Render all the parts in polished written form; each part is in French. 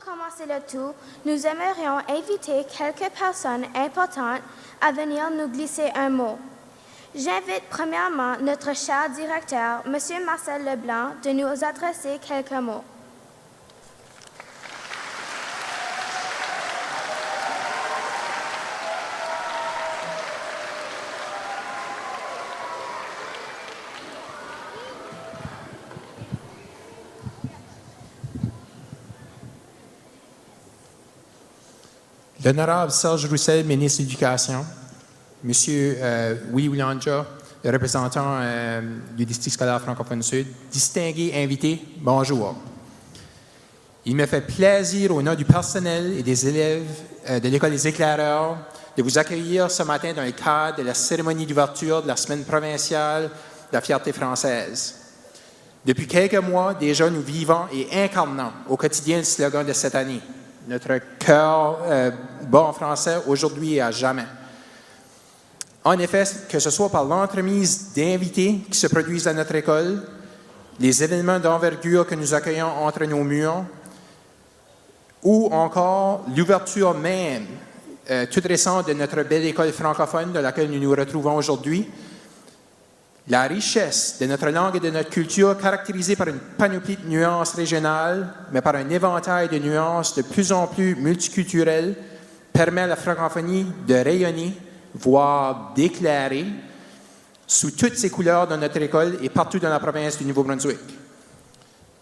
commencer le tout, nous aimerions inviter quelques personnes importantes à venir nous glisser un mot. J'invite premièrement notre cher directeur, M. Marcel Leblanc, de nous adresser quelques mots. L'honorable Serge Roussel, ministre de l'Éducation, Monsieur Willy Wilanja, le représentant du district scolaire francophone sud, distingués invités, bonjour. Il me fait plaisir, au nom du personnel et des élèves de l'École des éclaireurs, de vous accueillir ce matin dans le cadre de la cérémonie d'ouverture de la Semaine provinciale de la fierté française. Depuis quelques mois, déjà, nous vivons et incarnons au quotidien le slogan de cette année. Notre cœur bat en français aujourd'hui et à jamais. En effet, que ce soit par l'entremise d'invités qui se produisent à notre école, les événements d'envergure que nous accueillons entre nos murs, ou encore l'ouverture même toute récente de notre belle école francophone de laquelle nous nous retrouvons aujourd'hui, la richesse de notre langue et de notre culture, caractérisée par une panoplie de nuances régionales, mais par un éventail de nuances de plus en plus multiculturelles, permet à la francophonie de rayonner, voire d'éclairer, sous toutes ses couleurs dans notre école et partout dans la province du Nouveau-Brunswick.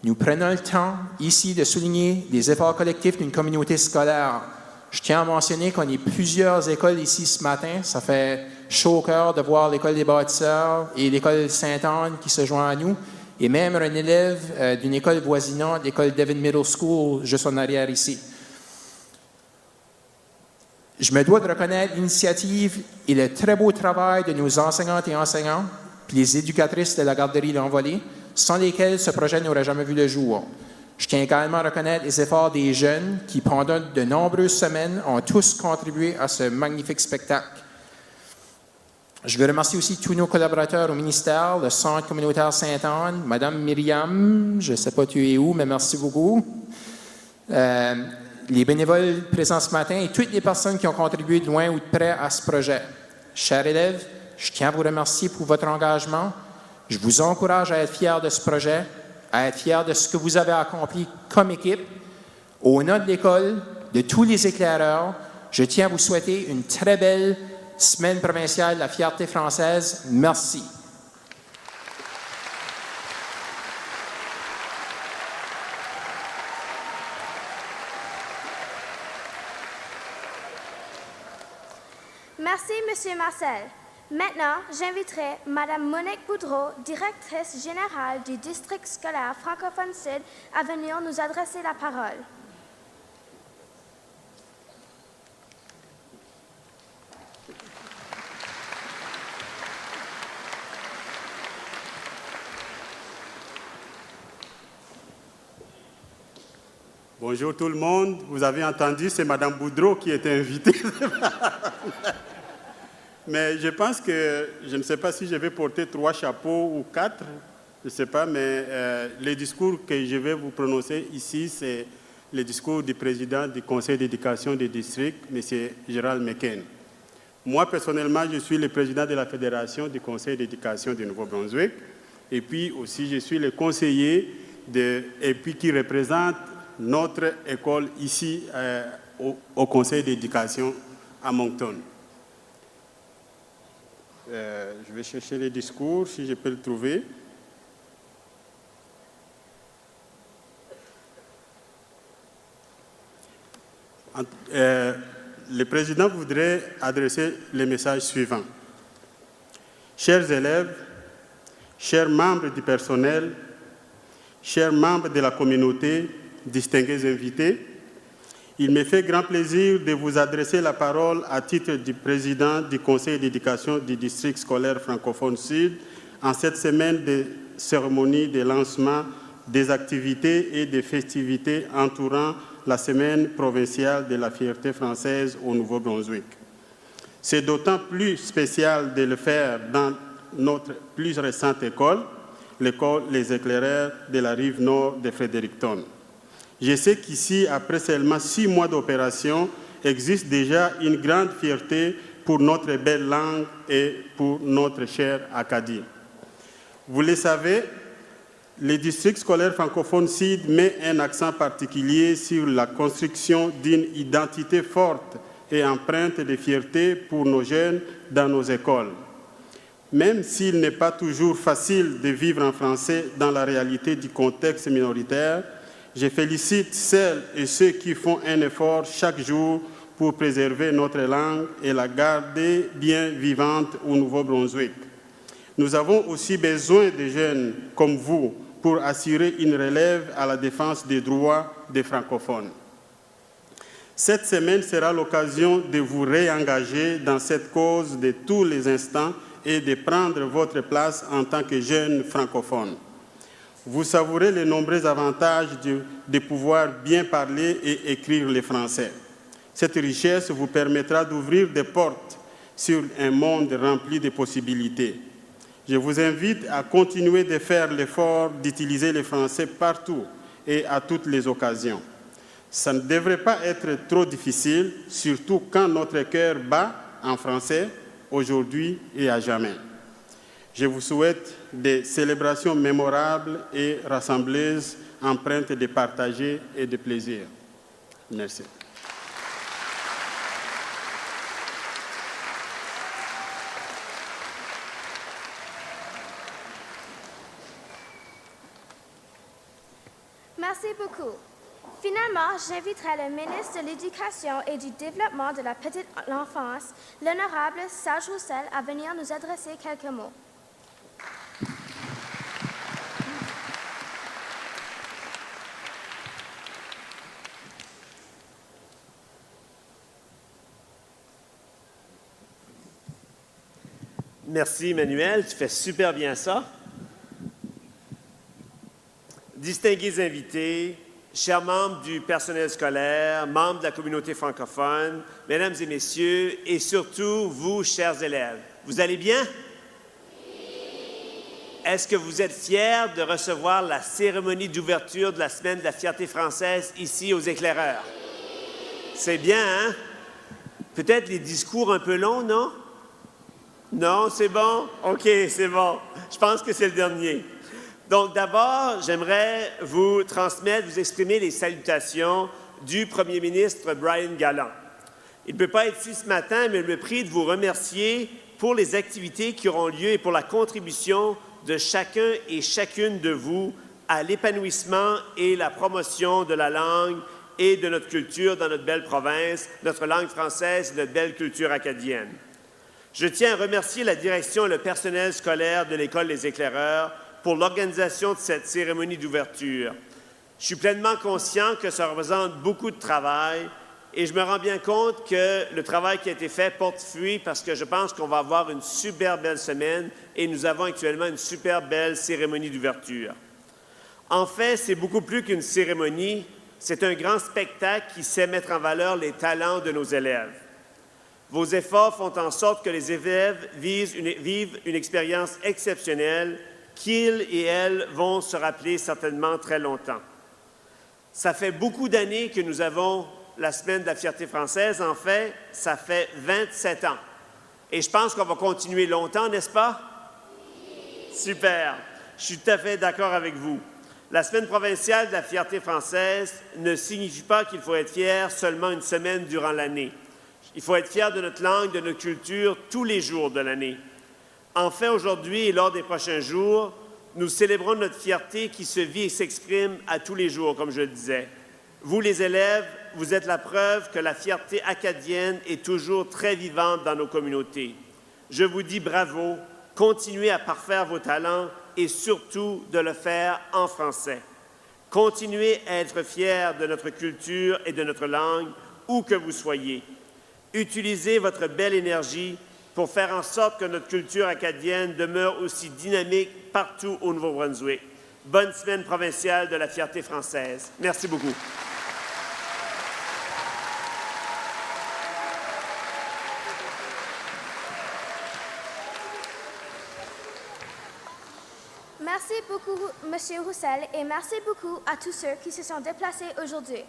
Nous prenons le temps ici de souligner les efforts collectifs d'une communauté scolaire. Je tiens à mentionner qu'on est plusieurs écoles ici ce matin. Ça fait chaud au cœur de voir l'École des bâtisseurs et l'École Sainte-Anne qui se joignent à nous, et même un élève d'une école voisinante, l'École Devon Middle School, juste en arrière ici. Je me dois de reconnaître l'initiative et le très beau travail de nos enseignantes et enseignants, puis les éducatrices de la garderie L'Envolée, sans lesquelles ce projet n'aurait jamais vu le jour. Je tiens également à reconnaître les efforts des jeunes qui, pendant de nombreuses semaines, ont tous contribué à ce magnifique spectacle. Je veux remercier aussi tous nos collaborateurs au ministère, le Centre communautaire Sainte-Anne, Madame Myriam, je ne sais pas tu es où, mais merci beaucoup. Les bénévoles présents ce matin et toutes les personnes qui ont contribué de loin ou de près à ce projet. Chers élèves, je tiens à vous remercier pour votre engagement. Je vous encourage à être fiers de ce projet, à être fiers de ce que vous avez accompli comme équipe. Au nom de l'école, de tous les éclaireurs, je tiens à vous souhaiter une très belle Semaine provinciale de la fierté française. Merci. Merci, M. Marcel. Maintenant, j'inviterai Mme Monique Boudreau, directrice générale du district scolaire francophone sud, à venir nous adresser la parole. Bonjour tout le monde. Vous avez entendu, c'est Mme Boudreau qui était invitée. Mais je pense que, je ne sais pas si je vais porter 3 chapeaux ou 4, je ne sais pas, mais le discours que je vais vous prononcer ici, c'est le discours du président du conseil d'éducation du district, M. Gérald McCain. Moi, personnellement, je suis le président de la fédération du conseil d'éducation du Nouveau-Brunswick, et puis aussi je suis le conseiller et puis qui représente notre école ici au conseil d'éducation à Moncton. Je vais chercher le discours, si je peux le trouver. Le président voudrait adresser le message suivant. Chers élèves, chers membres du personnel, chers membres de la communauté, distingués invités, il me fait grand plaisir de vous adresser la parole à titre du président du conseil d'éducation du district scolaire francophone sud en cette semaine de cérémonie de lancement des activités et des festivités entourant la semaine provinciale de la fierté française au Nouveau-Brunswick. C'est d'autant plus spécial de le faire dans notre plus récente école, l'école Les Éclaireurs de la rive nord de Fredericton. Je sais qu'ici, après seulement 6 mois d'opération, existe déjà une grande fierté pour notre belle langue et pour notre chère Acadie. Vous le savez, le district scolaire francophone CID met un accent particulier sur la construction d'une identité forte et empreinte de fierté pour nos jeunes dans nos écoles. Même s'il n'est pas toujours facile de vivre en français dans la réalité du contexte minoritaire, je félicite celles et ceux qui font un effort chaque jour pour préserver notre langue et la garder bien vivante au Nouveau-Brunswick. Nous avons aussi besoin de jeunes comme vous pour assurer une relève à la défense des droits des francophones. Cette semaine sera l'occasion de vous réengager dans cette cause de tous les instants et de prendre votre place en tant que jeunes francophones. Vous savourez les nombreux avantages de pouvoir bien parler et écrire le français. Cette richesse vous permettra d'ouvrir des portes sur un monde rempli de possibilités. Je vous invite à continuer de faire l'effort d'utiliser le français partout et à toutes les occasions. Ça ne devrait pas être trop difficile, surtout quand notre cœur bat en français, aujourd'hui et à jamais. Je vous souhaite des célébrations mémorables et rassembleuses, empreintes de partager et de plaisir. Merci. Merci beaucoup. Finalement, j'inviterai le ministre de l'Éducation et du Développement de la petite enfance, l'honorable Serge Roussel, à venir nous adresser quelques mots. Merci, Emmanuel. Tu fais super bien ça. Distingués invités, chers membres du personnel scolaire, membres de la communauté francophone, mesdames et messieurs, et surtout vous, chers élèves, vous allez bien? Est-ce que vous êtes fiers de recevoir la cérémonie d'ouverture de la Semaine de la fierté française ici aux Éclaireurs? C'est bien, hein? Peut-être les discours un peu longs, non? Non, c'est bon? OK, c'est bon. Je pense que c'est le dernier. Donc, d'abord, j'aimerais vous transmettre, vous exprimer les salutations du premier ministre Brian Gallant. Il ne peut pas être ici ce matin, mais je me prie de vous remercier pour les activités qui auront lieu et pour la contribution de chacun et chacune de vous à l'épanouissement et la promotion de la langue et de notre culture dans notre belle province, notre langue française et notre belle culture acadienne. Je tiens à remercier la direction et le personnel scolaire de l'École Les Éclaireurs pour l'organisation de cette cérémonie d'ouverture. Je suis pleinement conscient que ça représente beaucoup de travail et je me rends bien compte que le travail qui a été fait porte fruit parce que je pense qu'on va avoir une super belle semaine et nous avons actuellement une super belle cérémonie d'ouverture. En fait, c'est beaucoup plus qu'une cérémonie, c'est un grand spectacle qui sait mettre en valeur les talents de nos élèves. Vos efforts font en sorte que les élèves vivent une expérience exceptionnelle qu'ils et elles vont se rappeler certainement très longtemps. Ça fait beaucoup d'années que nous avons la Semaine de la fierté française. En fait, ça fait 27 ans. Et je pense qu'on va continuer longtemps, n'est-ce pas? Super! Je suis tout à fait d'accord avec vous. La Semaine provinciale de la fierté française ne signifie pas qu'il faut être fier seulement une semaine durant l'année. Il faut être fier de notre langue, de notre culture, tous les jours de l'année. Enfin, aujourd'hui et lors des prochains jours, nous célébrons notre fierté qui se vit et s'exprime à tous les jours, comme je le disais. Vous, les élèves, vous êtes la preuve que la fierté acadienne est toujours très vivante dans nos communautés. Je vous dis bravo, continuez à parfaire vos talents et surtout de le faire en français. Continuez à être fiers de notre culture et de notre langue, où que vous soyez. Utilisez votre belle énergie pour faire en sorte que notre culture acadienne demeure aussi dynamique partout au Nouveau-Brunswick. Bonne semaine provinciale de la fierté française. Merci beaucoup. Merci beaucoup, M. Roussel, et merci beaucoup à tous ceux qui se sont déplacés aujourd'hui.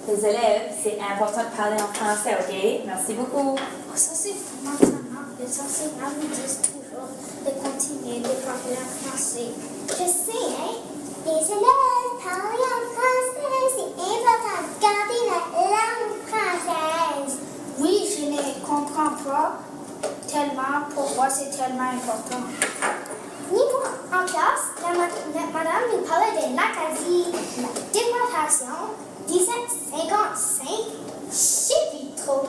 Les élèves, c'est important de parler en français, OK? Merci beaucoup. Ça, c'est maintenant. Les enseignants nous disent toujours de continuer de parler en français. Je sais, hein? Les élèves parlent en français. C'est important de garder la langue française. Oui, je ne comprends pas tellement pourquoi c'est tellement important. Niveau en classe, la madame nous parlait de l'Acadie, la déportation, 1755, je sais plus trop.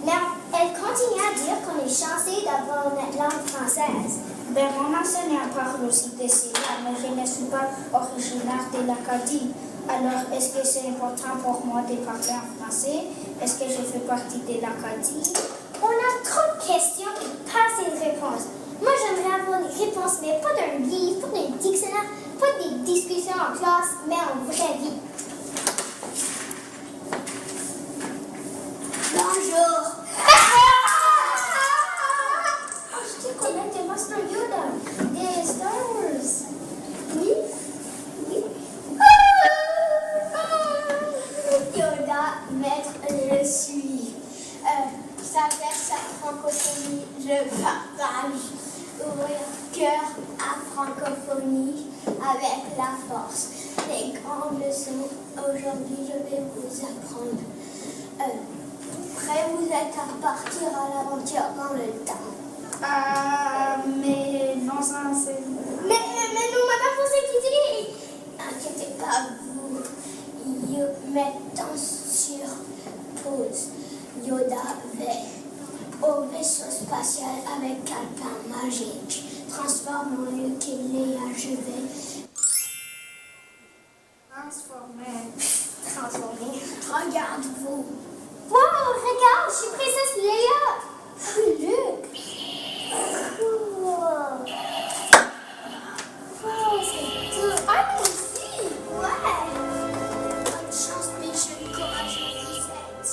Mais elle continue à dire qu'on est chanceux d'avoir notre langue française. Ben, mon enseignant parle aussi de cela, mais je ne suis pas originaire de l'Acadie. Alors, est-ce que c'est important pour moi de parler en français? Est-ce que je fais partie de l'Acadie? On a trop de questions et pas assez de réponses. Moi, j'aimerais avoir des réponses, mais pas d'un livre, pas d'un dictionnaire, pas des discussions en classe, mais en vraie vie. Bonjour. Je te connais de Master Yoda, des Star Wars. Oui? Oui. Yoda, maître, je suis. Ça fait sa francophonie, je partage. Ouvrir cœur à francophonie avec la force. Les grandes leçons, aujourd'hui, je vais vous apprendre. Prêt, vous êtes à partir à l'aventure dans le temps. Mais non, ça c'est... Mais nous, madame, vous inquiétez. Inquiétez pas, vous. Mettons sur pause. Yoda va au vaisseau spatial avec calepin magique. Transformons-le qu'il est achevé. Transformer. Regarde-vous. Wow, regarde, je suis princesse Leia. Luc. Wow, c'est tout. Ah, moi aussi. Ouais. Bonne chance, mes jeunes courageux vous êtes.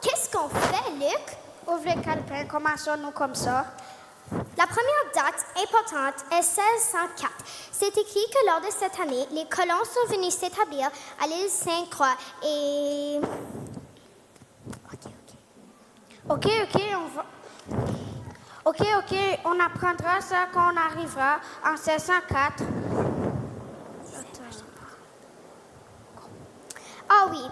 Qu'est-ce qu'on fait, Luc? Ouvre le calepin, commençons-nous comme ça. La première date importante est 1604. C'est écrit que lors de cette année, les colons sont venus s'établir à l'île Sainte-Croix et... OK, on apprendra ça quand on arrivera en 1604. Ah oui,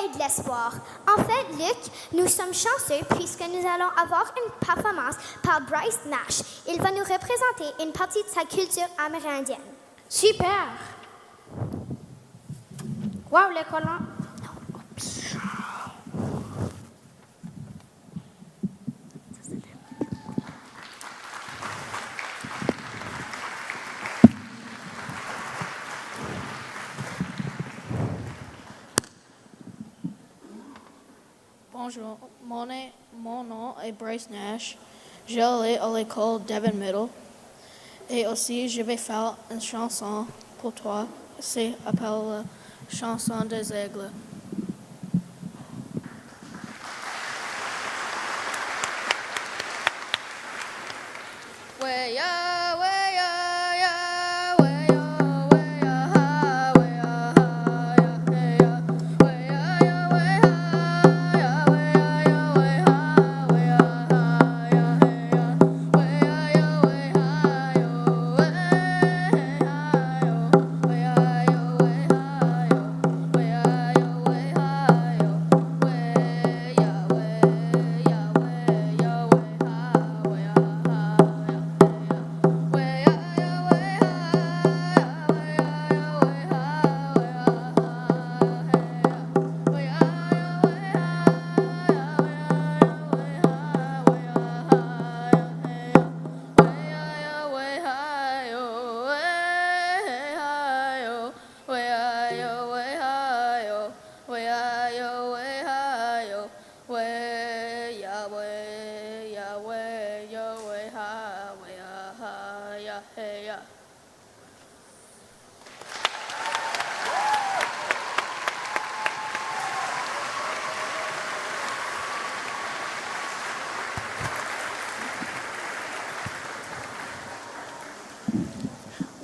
aide l'espoir. En fait, Luc, nous sommes chanceux puisque nous allons avoir une performance par Bryce Nash. Il va nous représenter une partie de sa culture amérindienne. Super! Wow, les colons! Bonjour, mon nom est Bryce Nash. J'allais à l'école Devon Middle. Et aussi, je vais faire une chanson pour toi. C'est appelé la chanson des aigles.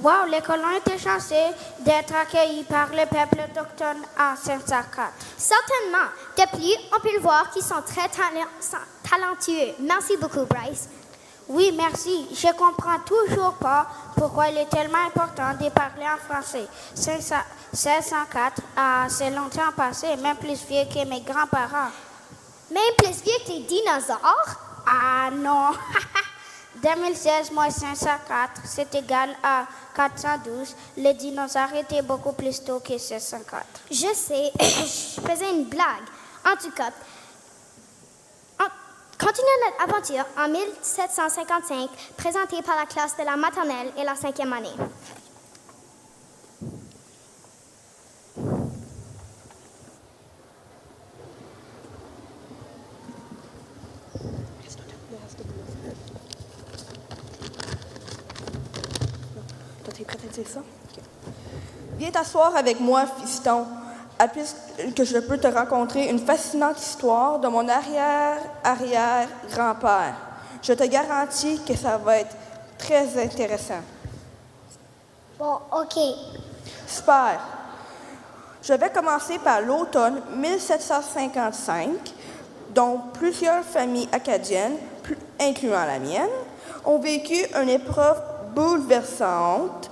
Wow, les colons étaient chanceux d'être accueillis par le peuple autochtone à Saint-Sacat. Certainement. De plus, on peut le voir qu'ils sont très talentueux. Merci beaucoup, Bryce. Oui, merci. Je comprends toujours pas pourquoi il est tellement important de parler en français. 1604 a assez longtemps passé, même plus vieux que mes grands-parents. Même plus vieux que tes dinosaures? Ah non! 2016 moins 504, c'est égal à 412. Les dinosaures étaient beaucoup plus tôt que 1604. Je sais, je faisais une blague. En tout cas, continuons notre aventure en 1755, présentée par la classe de la maternelle et la 5e année. T'es prête à dire ça? Okay. Viens t'asseoir avec moi, fiston, puisque je peux te raconter une fascinante histoire de mon arrière-arrière-grand-père. Je te garantis que ça va être très intéressant. Bon, OK. Super. Je vais commencer par l'automne 1755, dont plusieurs familles acadiennes, incluant la mienne, ont vécu une épreuve bouleversante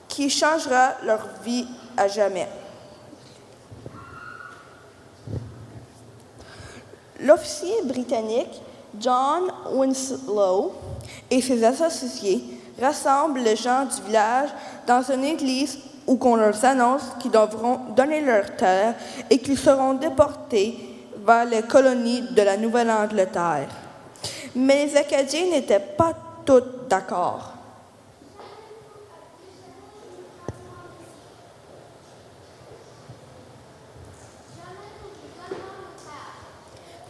qui changera leur vie à jamais. L'officier britannique John Winslow et ses associés rassemblent les gens du village dans une église où on leur annonce qu'ils devront donner leur terre et qu'ils seront déportés vers les colonies de la Nouvelle-Angleterre. Mais les Acadiens n'étaient pas tous d'accord.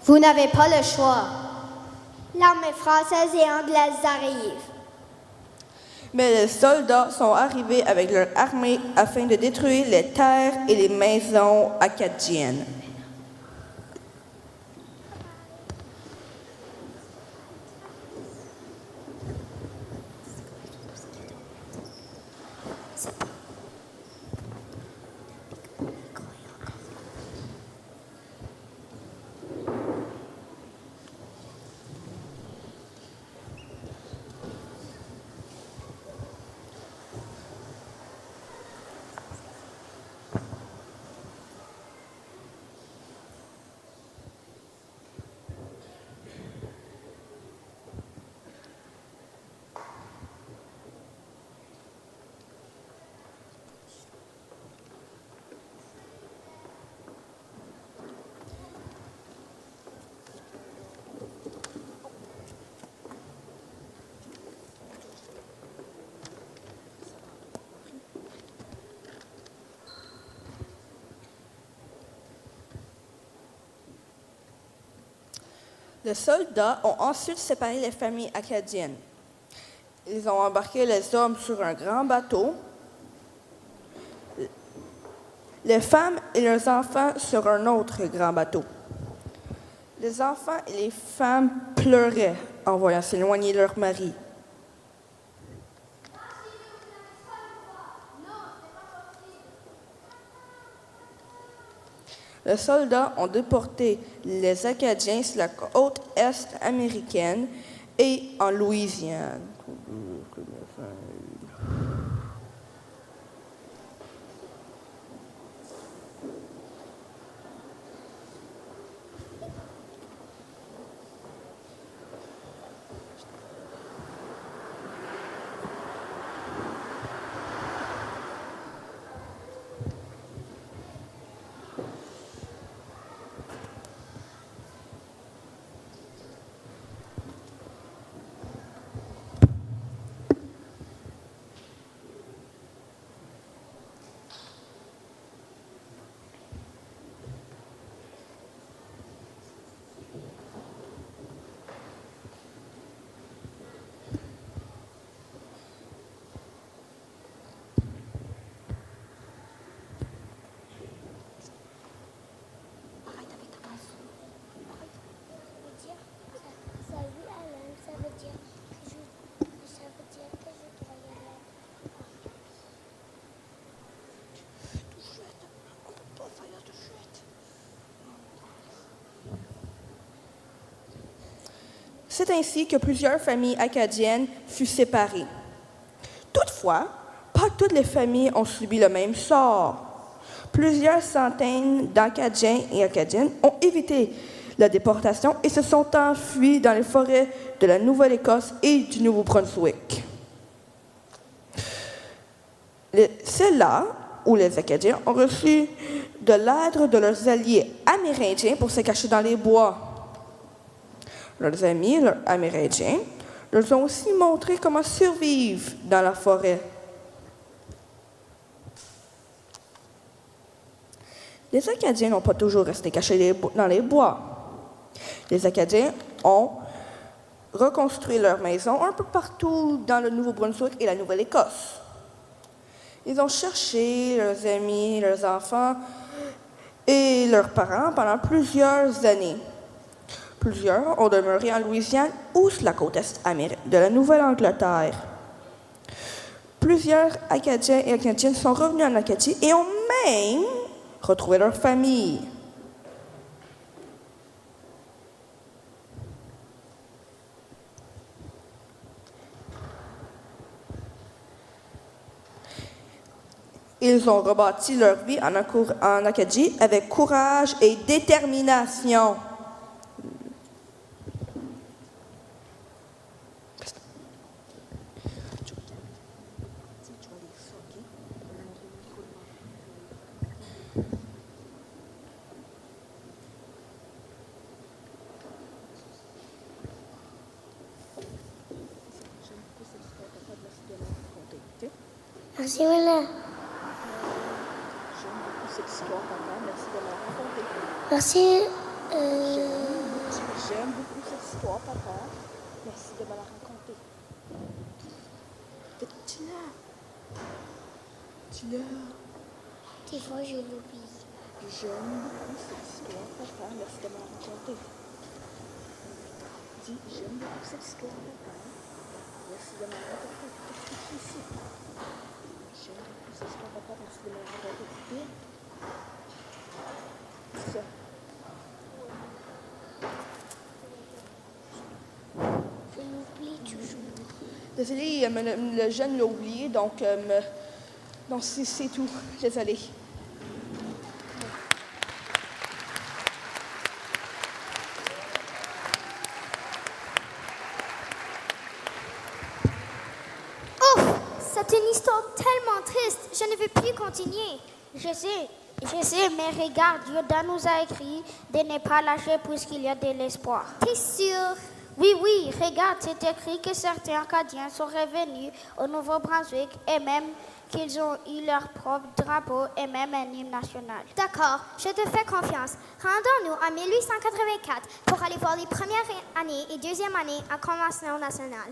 Vous n'avez pas le choix. L'armée française et anglaise arrive. Mais les soldats sont arrivés avec leur armée afin de détruire les terres et les maisons acadiennes. Les soldats ont ensuite séparé les familles acadiennes. Ils ont embarqué les hommes sur un grand bateau, les femmes et leurs enfants sur un autre grand bateau. Les enfants et les femmes pleuraient en voyant s'éloigner leur mari. Les soldats ont déporté les Acadiens sur la côte est américaine et en Louisiane. C'est ainsi que plusieurs familles acadiennes furent séparées. Toutefois, pas toutes les familles ont subi le même sort. Plusieurs centaines d'Acadiens et Acadiennes ont évité la déportation et se sont enfuis dans les forêts de la Nouvelle-Écosse et du Nouveau-Brunswick. C'est là où les Acadiens ont reçu de l'aide de leurs alliés amérindiens pour se cacher dans les bois. Leurs amis, leurs Amérindiens, leur ont aussi montré comment survivre dans la forêt. Les Acadiens n'ont pas toujours resté cachés dans les bois. Les Acadiens ont reconstruit leurs maisons un peu partout dans le Nouveau-Brunswick et la Nouvelle-Écosse. Ils ont cherché leurs amis, leurs enfants et leurs parents pendant plusieurs années. Plusieurs ont demeuré en Louisiane ou sur la côte est de la Nouvelle-Angleterre. Plusieurs Acadiens et Acadiennes sont revenus en Acadie et ont même retrouvé leur famille. Ils ont rebâti leur vie en Acadie avec courage et détermination. Merci, Willa. J'aime beaucoup cette histoire, papa. Merci de me la raconter. Merci. J'aime beaucoup cette histoire, papa. Merci de me la raconter. Dis-la. Des fois, je l'oublie. J'aime beaucoup cette histoire, papa. Merci de me la raconter. Dis, j'aime beaucoup cette histoire, papa. Merci de me la raconter. Qu'est-ce que ici? J'aime beaucoup cette histoire, papa. Merci de me la raconter. C'est ça. Je l'oublie toujours. Désolée, le jeune l'a oublié, donc c'est tout. Désolée. C'est une histoire tellement triste. Je ne veux plus continuer. Je sais, mais regarde, Yoda nous a écrit de ne pas lâcher puisqu'il y a de l'espoir. T'es sûr? Oui, oui, regarde, c'est écrit que certains Acadiens sont revenus au Nouveau-Brunswick et même qu'ils ont eu leur propre drapeau et même un hymne national. D'accord, je te fais confiance. Rendons-nous en 1884 pour aller voir les premières années et deuxième année en Convention nationale.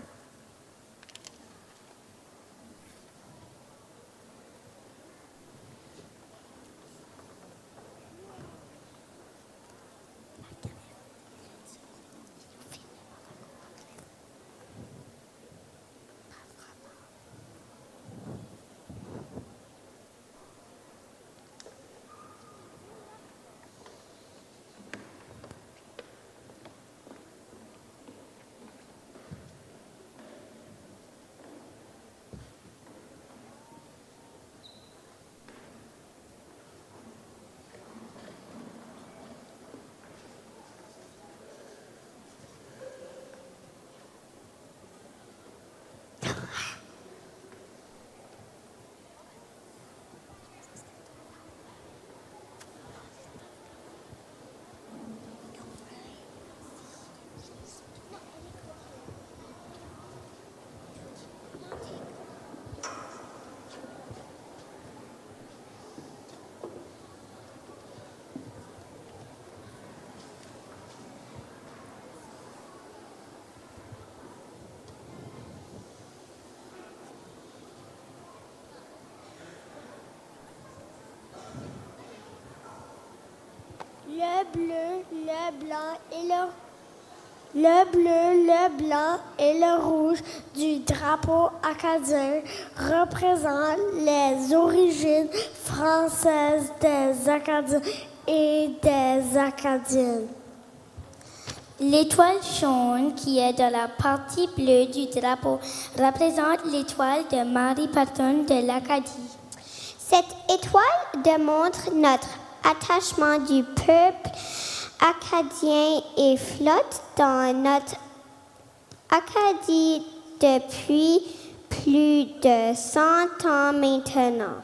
Le bleu, le blanc et le bleu, le blanc et le rouge du drapeau acadien représentent les origines françaises des Acadiens et des Acadiennes. L'étoile jaune qui est dans la partie bleue du drapeau représente l'étoile de Mary Patton de l'Acadie. Cette étoile démontre notre attachement du peuple acadien et flotte dans notre Acadie depuis plus de 100 ans maintenant.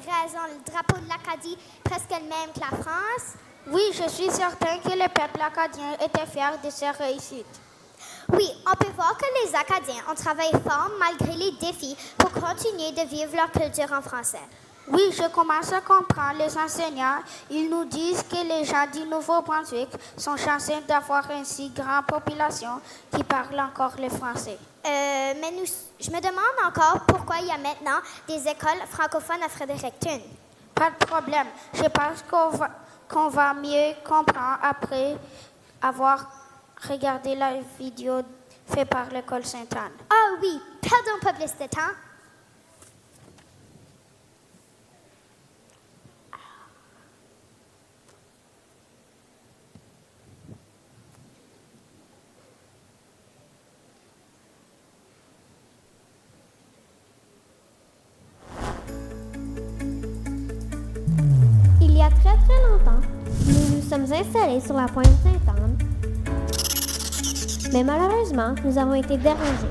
raison, le drapeau de l'Acadie presque le même que la France? Oui, je suis certain que le peuple acadien était fier de sa réussite. Oui, on peut voir que les Acadiens ont travaillé fort malgré les défis pour continuer de vivre leur culture en français. Oui, je commence à comprendre les enseignants. Ils nous disent que les gens du Nouveau-Brunswick sont chanceux d'avoir une si grande population qui parle encore le français. Je me demande encore pourquoi il y a maintenant des écoles francophones à Fredericton. Pas de problème. Je pense qu'on va mieux comprendre après avoir regardé la vidéo faite par l'école Sainte-Anne. Ah oui, perdons pas plus de temps. Il y a très très longtemps, nous nous sommes installés sur la pointe Sainte-Anne, mais malheureusement, nous avons été dérangés.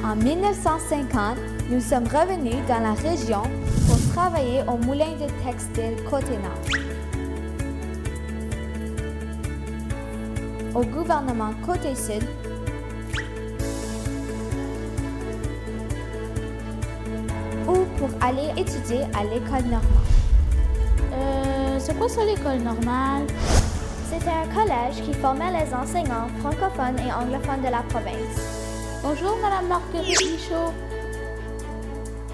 En 1950, nous sommes revenus dans la région pour travailler au moulin de textile Côté-Nord. Au gouvernement Côté-Sud, ou pour aller étudier à l'école normale. C'est quoi ça l'école normale? C'était un collège qui formait les enseignants francophones et anglophones de la province. Bonjour, Madame Marguerite Michaud.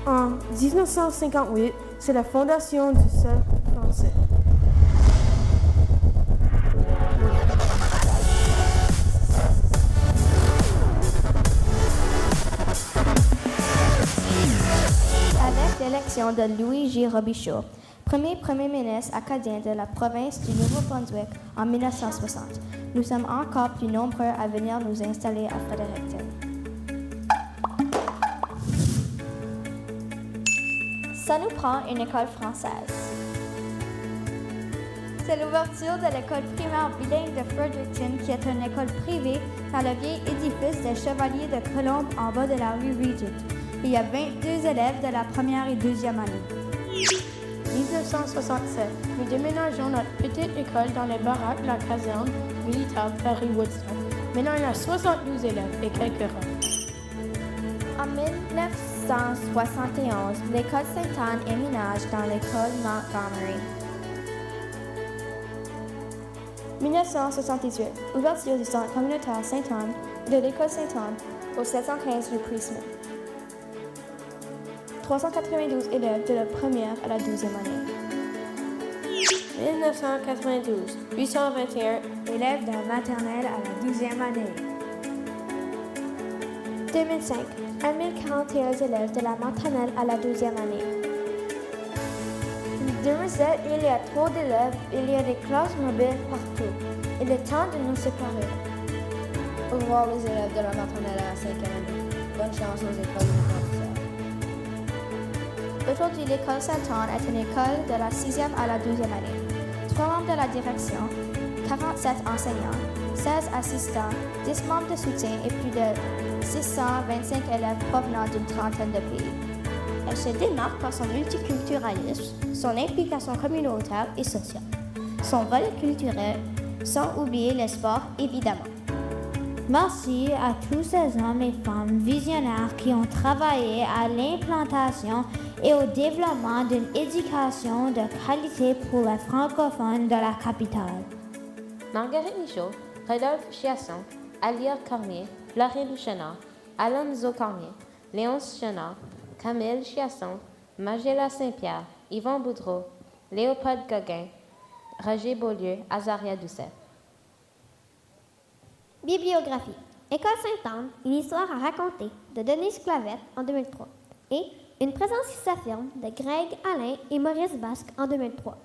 En 1958, c'est la fondation du Cercle français. Avec l'élection de Louis J. Robichaud, premier ministre acadien de la province du Nouveau-Brunswick en 1960, nous sommes encore plus nombreux à venir nous installer à Fredericton. Ça nous prend une école française. C'est l'ouverture de l'école primaire bilingue de Fredericton, qui est une école privée dans le vieil édifice des Chevaliers de Colombe en bas de la rue Regent. Il y a 22 élèves de la première et deuxième année. 1967, nous déménageons notre petite école dans les baraques de la caserne militaire Paris-Woodstock. Maintenant, il y a 72 élèves et quelques rangs. En 1971, l'école Sainte-Anne éménage dans l'école Montgomery. 1978, ouverture du centre communautaire Sainte-Anne de l'école Sainte-Anne au 715 rue Priestman. 392 élèves de la première à la 12e année. 1992, 821 élèves de la maternelle à la 12e année. 2005, 1041 élèves de la maternelle à la 12e année. 2007, il y a trop d'élèves, il y a des classes mobiles partout. Il est temps de nous séparer. Au revoir les élèves de la maternelle à la 5e année. Bonne chance aux écoles de professeurs. Aujourd'hui, l'école Sainte-Anne est une école de la 6e à la 12e année. 3 membres de la direction, 47 enseignants, 16 assistants, 10 membres de soutien et plus de 625 élèves provenant d'une trentaine de pays. Elle se démarque par son multiculturalisme, son implication communautaire et sociale, son volet culturel, sans oublier le sport, évidemment. Merci à tous ces hommes et femmes visionnaires qui ont travaillé à l'implantation et au développement d'une éducation de qualité pour les francophones de la capitale. Marguerite Michaud, Rodolphe Chiasson, Alia Cormier, Florine Chenard, Alonzo Cormier, Léonce Chenard, Camille Chiasson, Magella Saint-Pierre, Yvon Boudreau, Léopold Gauguin, Roger Beaulieu, Azaria Doucet. Bibliographie. École Sainte-Anne, une histoire à raconter de Denise Clavette en 2003 et Une présence qui s'affirme de Greg Alain et Maurice Basque en 2003.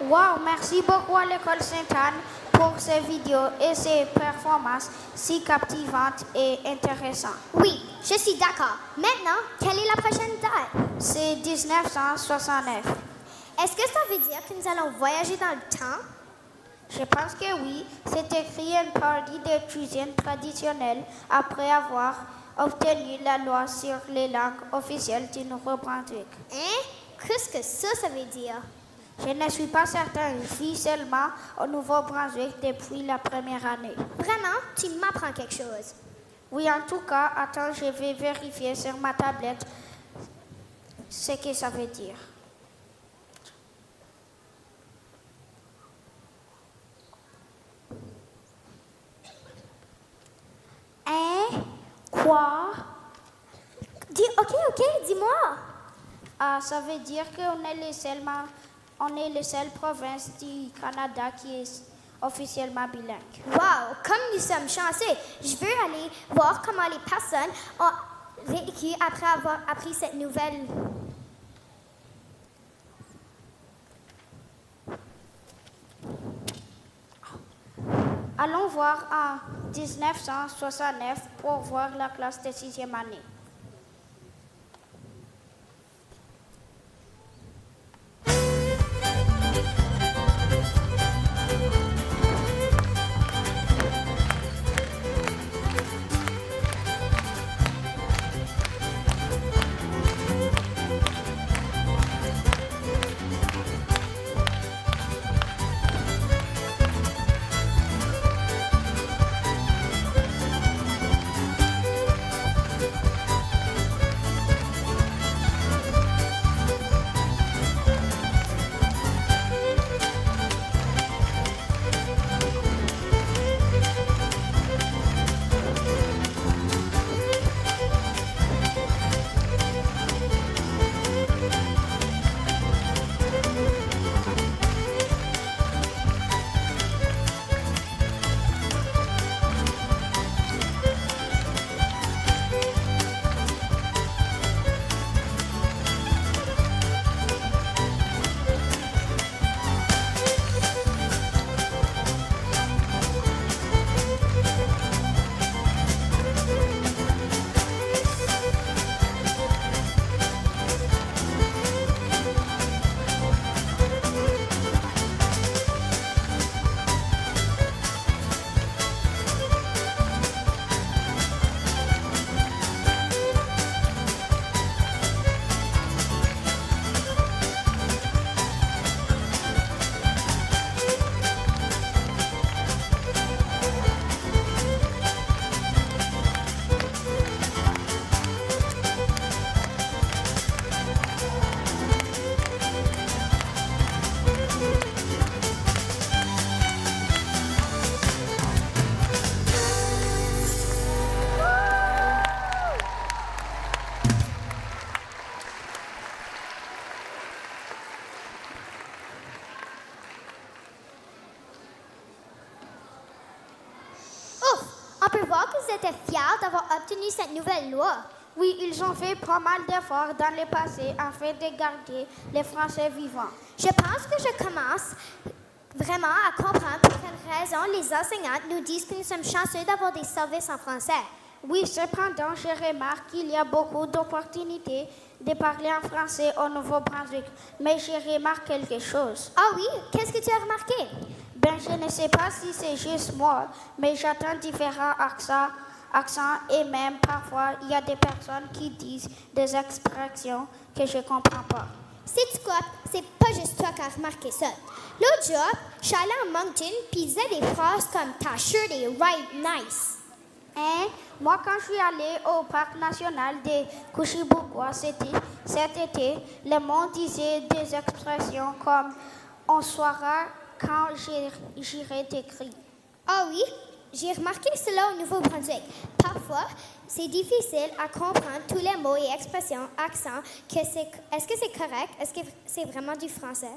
Wow, merci beaucoup à l'école Sainte-Anne pour ces vidéos et ces performances si captivantes et intéressantes. Oui, je suis d'accord. Maintenant, quelle est la prochaine date? C'est 1969. Est-ce que ça veut dire que nous allons voyager dans le temps? Je pense que oui. C'est écrit une parodie de cuisine traditionnelle après avoir obtenu la loi sur les langues officielles du Nouveau-Brunswick. Hein? Qu'est-ce que ça veut dire? Je ne suis pas certain. Je vis seulement au Nouveau-Brunswick depuis la première année. Vraiment? Tu m'apprends quelque chose? Oui, en tout cas, attends, je vais vérifier sur ma tablette ce que ça veut dire. Hein? Quoi? Ok, dis-moi. Ah, ça veut dire qu'on est les seules provinces du Canada qui est officiellement bilingue. Wow, comme nous sommes chanceux. Je veux aller voir comment les personnes ont vécu après avoir appris cette nouvelle. Allons voir en 1969 pour voir la classe de 6e année. On peut voir que vous étiez fiers d'avoir obtenu cette nouvelle loi. Oui, ils ont fait pas mal d'efforts dans le passé afin de garder les Français vivants. Je pense que je commence vraiment à comprendre pour quelle raison les enseignantes nous disent que nous sommes chanceux d'avoir des services en français. Oui, cependant, je remarque qu'il y a beaucoup d'opportunités de parler en français au Nouveau-Brunswick. Mais je remarque quelque chose. Ah oui? Qu'est-ce que tu as remarqué? Ben, je ne sais pas si c'est juste moi, mais j'entends différents accents et même parfois, il y a des personnes qui disent des expressions que je ne comprends pas. Sais-tu quoi? C'est pas juste toi qui as remarqué ça. L'autre jour, je suis allée à Moncton puis ils disaient des phrases comme « ta shirt est right nice ». Hein? Moi, quand je suis allée au parc national de Couchiboucois cet été, le monde disait des expressions comme « on saura quand j'irai t'écrire ». Ah oui? J'ai remarqué cela au Nouveau-Brunswick. Parfois, c'est difficile à comprendre tous les mots et expressions, accents. Est-ce que c'est correct? Est-ce que c'est vraiment du français?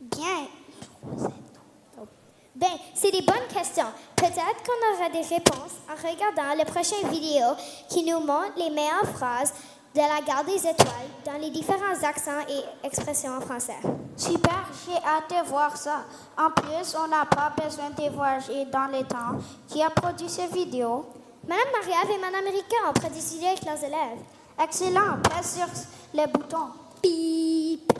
Bien. Ben, c'est des bonnes questions. Peut-être qu'on aura des réponses en regardant la prochaine vidéo qui nous montre les meilleures phrases de la garde des étoiles dans les différents accents et expressions en français. Super, j'ai hâte de voir ça. En plus, on n'a pas besoin de voyager dans le temps. Qui a produit ces vidéos? Madame Marie-Ève et Madame Erika ont produit celui avec leurs élèves. Excellent, presse sur le bouton. Bip!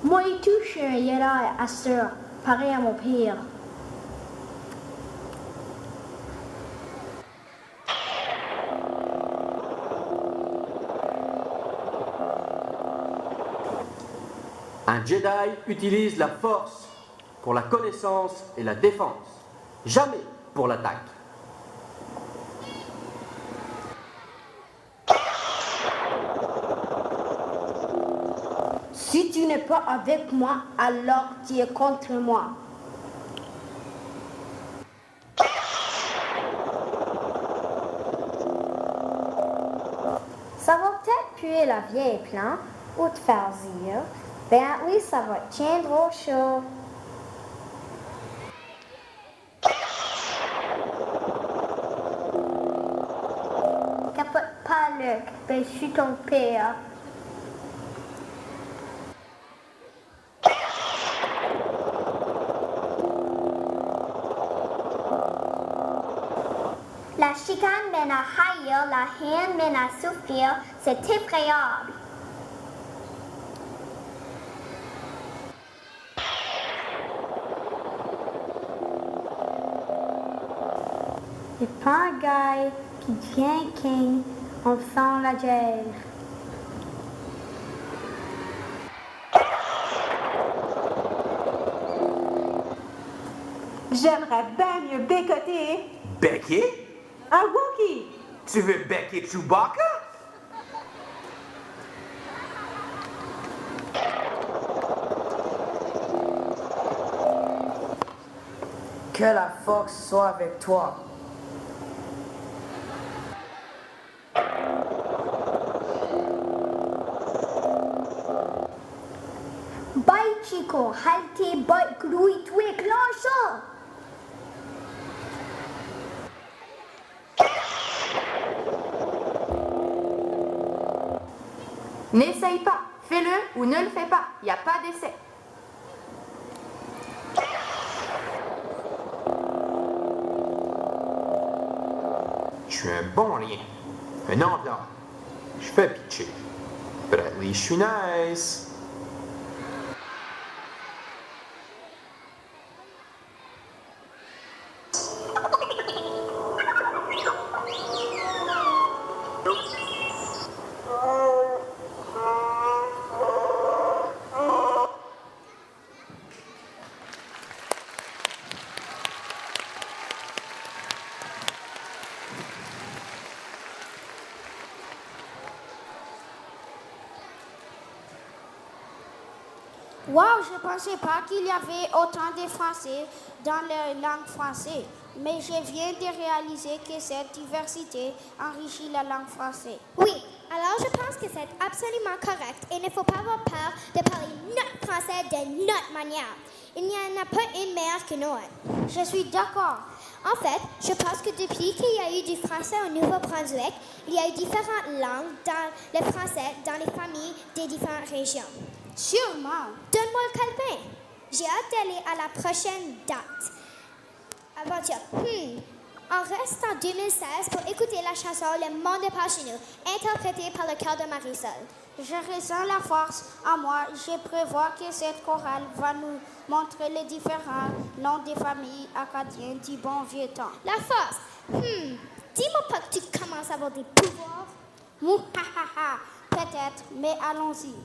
Moi et tout, je suis un Jedi Astor, pareil à mon père. Un Jedi utilise la force pour la connaissance et la défense, jamais pour l'attaque. Si tu n'es pas avec moi, alors tu es contre moi. Ça va peut-être puer la vieille plante ou te faire dire, ben oui, ça va te tiendre au chaud. Capote pas, Luc, ben je suis ton père. La chicane mène à haïr, la haine mène à souffrir, c'est effrayable. C'est pas un gars qui devient king en faisant la guerre. J'aimerais bien mieux bécoter. Becky? Un Wookie. Tu veux becquer Chewbacca? Que la force soit avec toi. Bye chico, halte bite grouille twig lança. N'essaye pas, fais-le ou ne le fais pas, il n'y a pas d'essai. Je suis un bon lien. Un enveloppe. Je fais pitcher. But at least je suis nice. Wow, je ne pensais pas qu'il y avait autant de Français dans la langue française, mais je viens de réaliser que cette diversité enrichit la langue française. Oui, alors je pense que c'est absolument correct et il ne faut pas avoir peur de parler notre français de notre manière. Il n'y en a pas une meilleure que l'autre. Je suis d'accord. En fait, je pense que depuis qu'il y a eu du français au Nouveau-Brunswick, il y a eu différentes langues dans le français dans les familles des différentes régions. Sûrement. Donne-moi le calepin. J'ai hâte d'aller à la prochaine date. Aventure. On reste en 2016 pour écouter la chanson Le monde n'est pas chez nous, interprétée par le chœur de Marisol. Je ressens la force en moi. Je prévois que cette chorale va nous montrer les différents noms des familles acadiennes du bon vieux temps. La force. Dis-moi pas que tu commences à avoir des pouvoirs. Mouhahaha, peut-être, mais allons-y.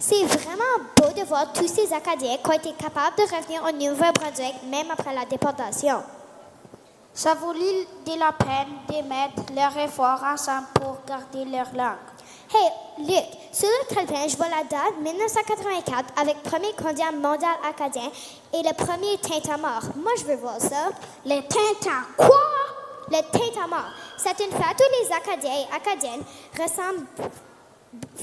C'est vraiment beau de voir tous ces Acadiens qui ont été capables de revenir au Nouveau-Brunswick même après la déportation. Ça valut de la peine de mettre leurs efforts ensemble pour garder leur langue. Hey, Luc, sur le calepin, je vois la date 1984 avec le premier congrès mondial acadien et le premier tintamarre. Moi, je veux voir ça. Le tintamarre? Quoi? Le tintamarre. C'est une fête où les Acadiens et Acadiennes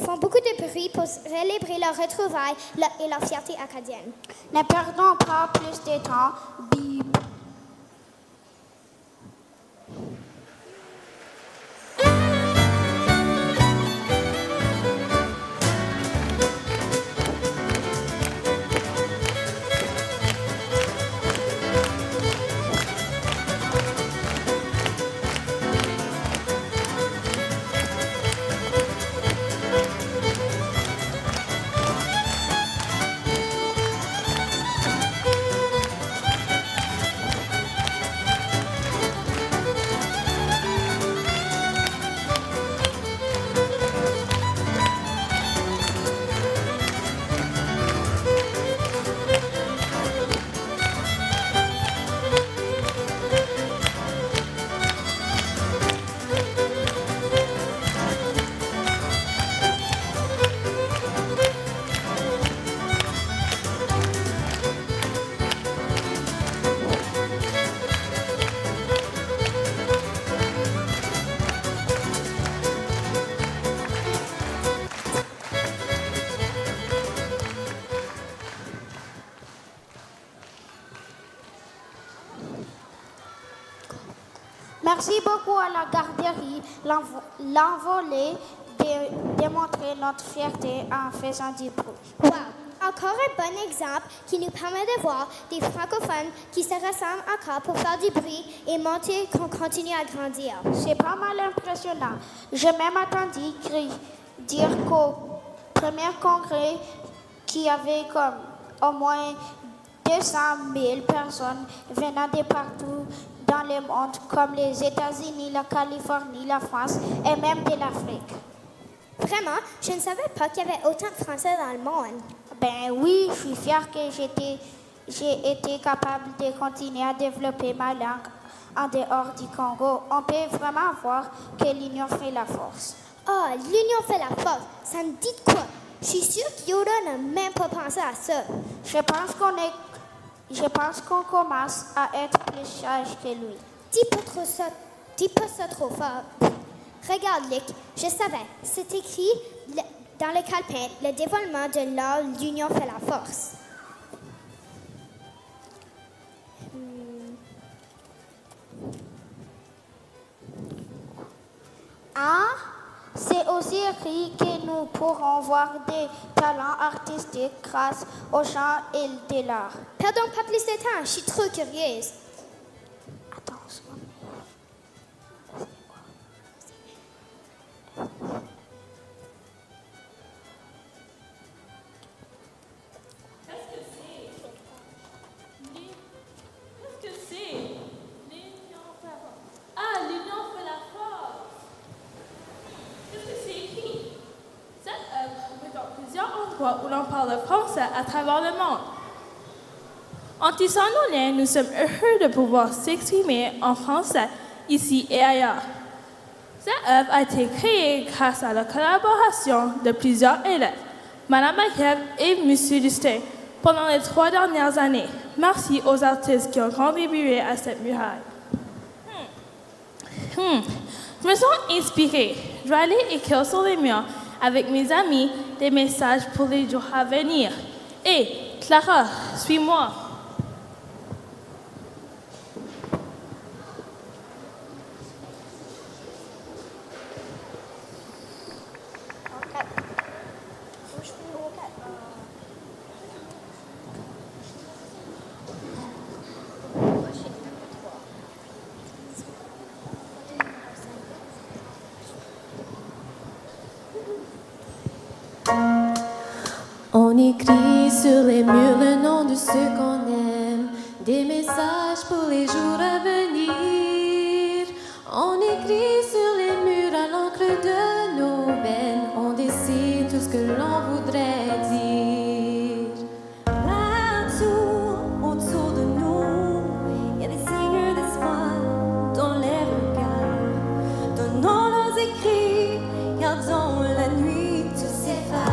font beaucoup de bruit pour célébrer leur retrouvailles et leur fierté acadienne. Ne perdons pas plus de temps. Bip. Merci beaucoup à la garderie, l'envolée, de démontrer notre fierté en faisant du bruit. Wow! Encore un bon exemple qui nous permet de voir des francophones qui se ressemblent encore pour faire du bruit et montrer qu'on continue à grandir. C'est pas mal impressionnant. J'ai même entendu dire qu'au premier congrès, qu'il y avait comme au moins 200 000 personnes venant de partout dans le monde, comme les États-Unis, la Californie, la France et même de l'Afrique. Vraiment, je ne savais pas qu'il y avait autant de Français dans le monde. Ben oui, je suis fière que j'ai été capable de continuer à développer ma langue en dehors du Congo. On peut vraiment voir que l'union fait la force. Ah, l'union fait la force. Ça me dit de quoi? Je suis sûre que Yoda n'a même pas pensé à ça. Je pense qu'on commence à être plus sage que lui. Dis pas ça trop fort. Regarde, Luc, je savais. C'est écrit dans le calepin, le dévoilement de l'art, l'union fait la force. Ah, c'est aussi écrit que nous pourrons voir des talents artistiques grâce au chant et de l'art. Perdons pas plus de temps, je suis trop curieuse. Attention. Où l'on parle français à travers le monde. En Tissanolien, nous sommes heureux de pouvoir s'exprimer en français ici et ailleurs. Cette œuvre a été créée grâce à la collaboration de plusieurs élèves, Mme Maquette et M. Dustin, pendant les 3 dernières années. Merci aux artistes qui ont contribué à cette muraille. Je me sens inspirée. Je vais aller écrire sur les murs avec mes amis des messages pour les jours à venir. Hé, Clara, suis-moi. On écrit sur les murs le nom de ceux qu'on aime, des messages pour les jours à venir. On écrit sur les murs à l'encre de nos veines, on dessine tout ce que l'on voudrait dire. Partout autour de nous, il y a des signes d'espoir dans les regards. Donnons nos écrits, gardons la nuit, tout s'efface.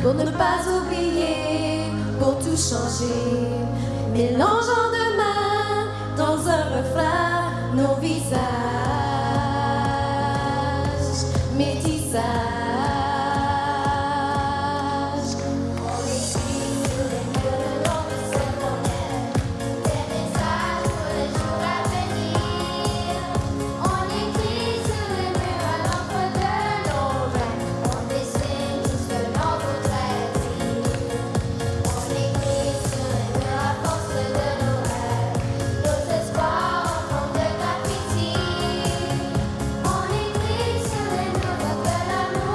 Pour ne pas oublier, pour tout changer, mélangeant de mains dans un refrain nos visages, métissage. On écrit sur les murs le nom de ce qu'on aime, des messages pour les jours à venir. On écrit sur les murs à l'encre de nos rêves, on dessine tout ce que l'on voudrait dire. On écrit sur les murs à force de nos rêves, nos espoirs en forme de graffiti. On écrit sur les murs pour que l'amour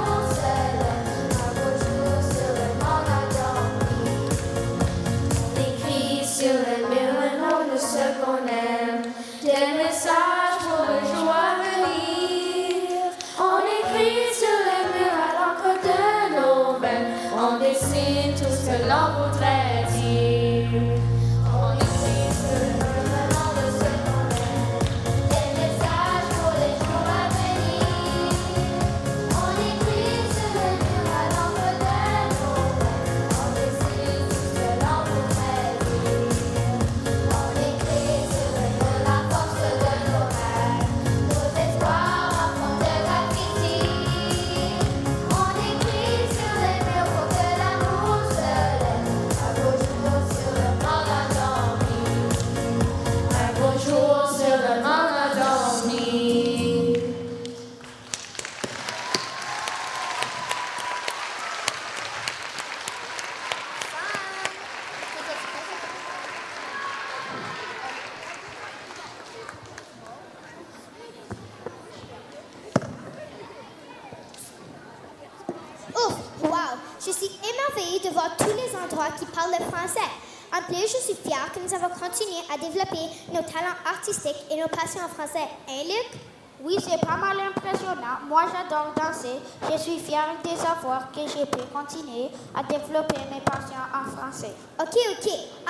de voir tous les endroits qui parlent le français. En plus, je suis fière que nous avons continué à développer nos talents artistiques et nos passions en français. Hein, Luc? Oui, c'est pas mal impressionnant. Moi, j'adore danser. Je suis fière des efforts que j'ai pu continuer à développer mes passions en français. OK,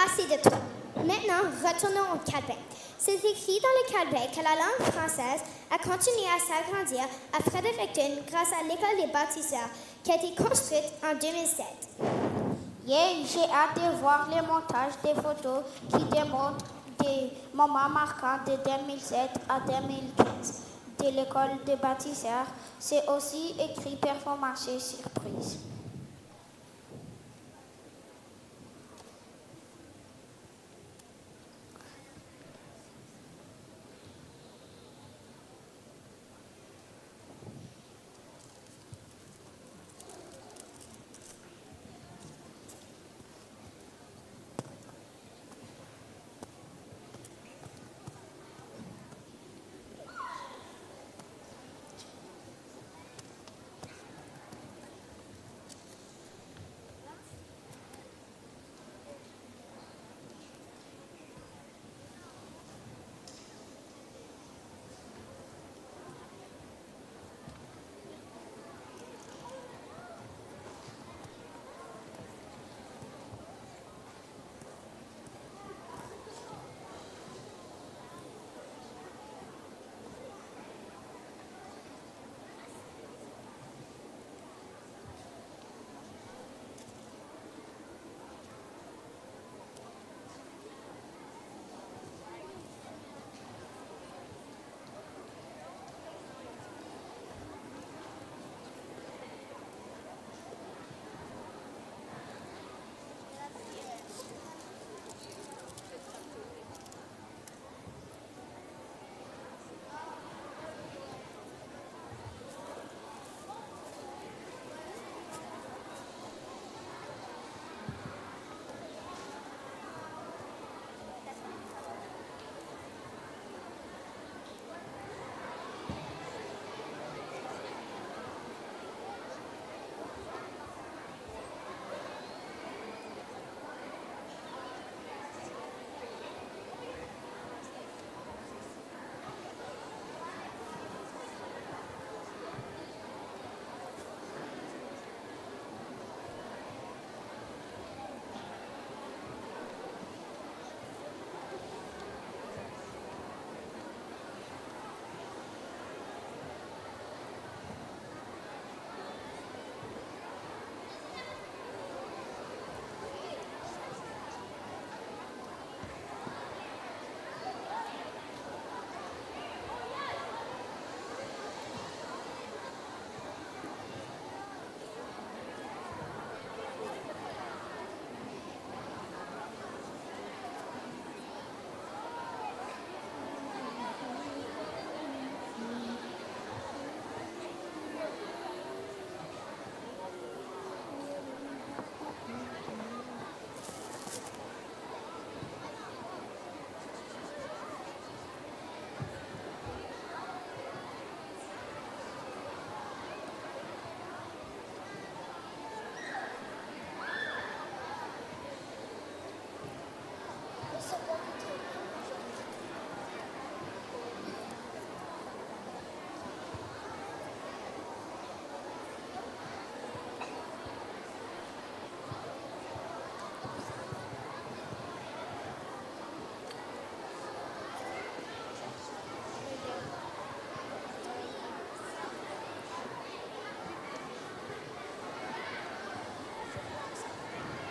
assez de toi. Maintenant, retournons au Québec. C'est écrit dans le Québec que la langue française a continué à s'agrandir à Fredericton grâce à l'École des bâtisseurs qui a été construite en 2007. Yeah, j'ai hâte de voir le montage des photos qui démontrent des moments marquants de 2007 à 2015 de l'École des bâtisseurs. C'est aussi écrit performance surprise.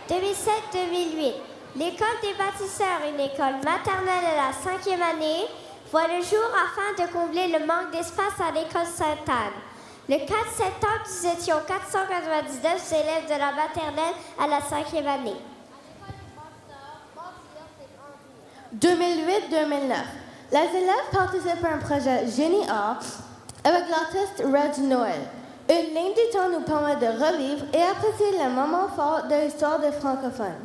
« 2007-2008. L'école des bâtisseurs, une école maternelle de la 5e année, voit le jour afin de combler le manque d'espace à l'école Sainte-Anne. Le 4 septembre, nous étions 499 élèves de la maternelle à la 5e année. 2008-2009. Les élèves participent à un projet Génie Art avec l'artiste Red Noël. Une ligne du temps nous permet de revivre et apprécier les moments forts de l'histoire des francophones.